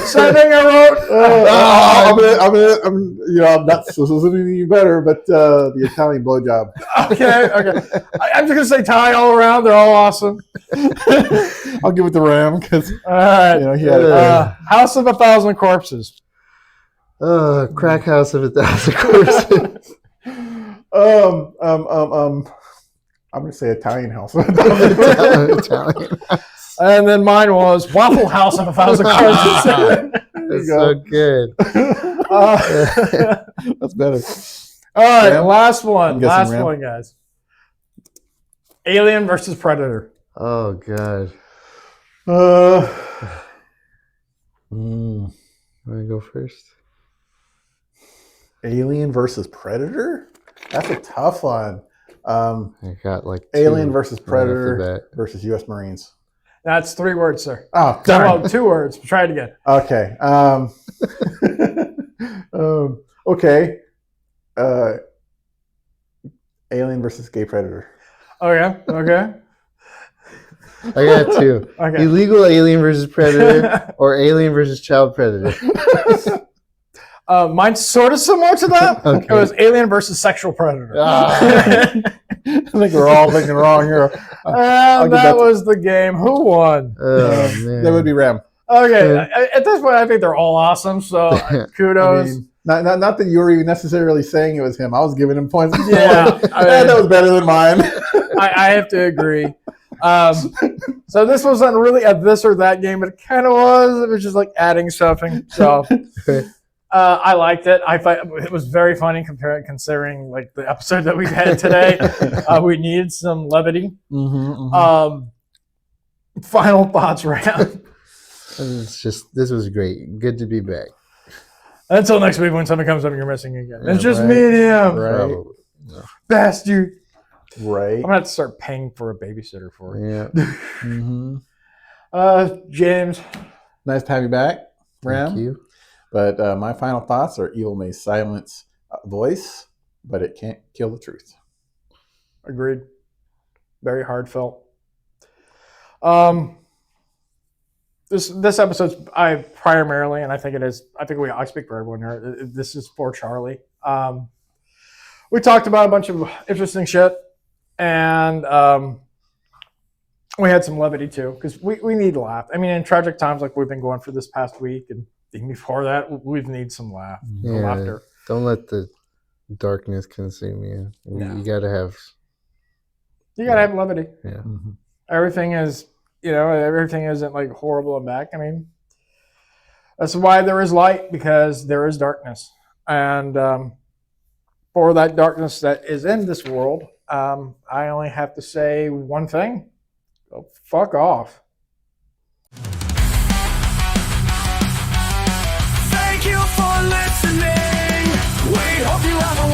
Same thing I wrote. I'm not soliciting any better, but the Italian blowjob. Okay. I'm just gonna say tie all around. They're all awesome. I'll give it to Ram because all right. he had it. House of 1,000 Corpses. Crack House of 1,000 Corpses. I'm gonna say Italian house. Italian. And then mine was Waffle House of 1,000 Corpses. That's so good. That's better. All right, Ram? last one. Last Ram? one, guys. Alien versus Predator. Oh god. Want to go first? Alien versus Predator? That's a tough one. I got like Alien versus Predator right versus U.S. Marines. That's 3 words, sir. Oh, darn. Well, 2 words. Try it again. Okay. Okay. Alien versus Gay Predator. Okay. I got 2. Okay. Illegal Alien versus Predator or Alien versus Child Predator. Mine's sort of similar to that. Okay. It was Alien versus Sexual Predator. I think we're all thinking wrong here. That was the game. Who won? Oh, man. That would be Ram. Okay. At this point, I think they're all awesome. So kudos. I mean, not that you were even necessarily saying it was him. I was giving him points. Yeah, that was better than mine. I have to agree. So this wasn't really a this or that game, but it kind of was. It was just like adding something. So I liked it. I thought it was very funny considering like the episode that we've had today. We needed some levity. Final thoughts, Ram. This was great. Good to be back. Until next week when something comes up and you're missing again. Yeah, It's just right. me and him. Right. No. Bastard. Right. I'm gonna have to start paying for a babysitter for it. Yeah. James. Nice to have you back, Ram. Thank you. But my final thoughts are evil may silence voice, but it can't kill the truth. Agreed. Very heartfelt. This episode's I primarily, and I think it is. I speak for everyone here. This is for Charlie. We talked about a bunch of interesting shit, and We had some levity too, because we need to laugh. I mean, in tragic times like we've been going for this past week, and even before that, we need some laughter. Don't let the darkness consume you. You gotta have. You gotta have levity. Yeah. Everything is, everything isn't like horrible and back. I mean, that's why there is light, because there is darkness, and for that darkness that is in this world, I only have to say one thing. Go fuck off. Thank you for listening. We hope you have a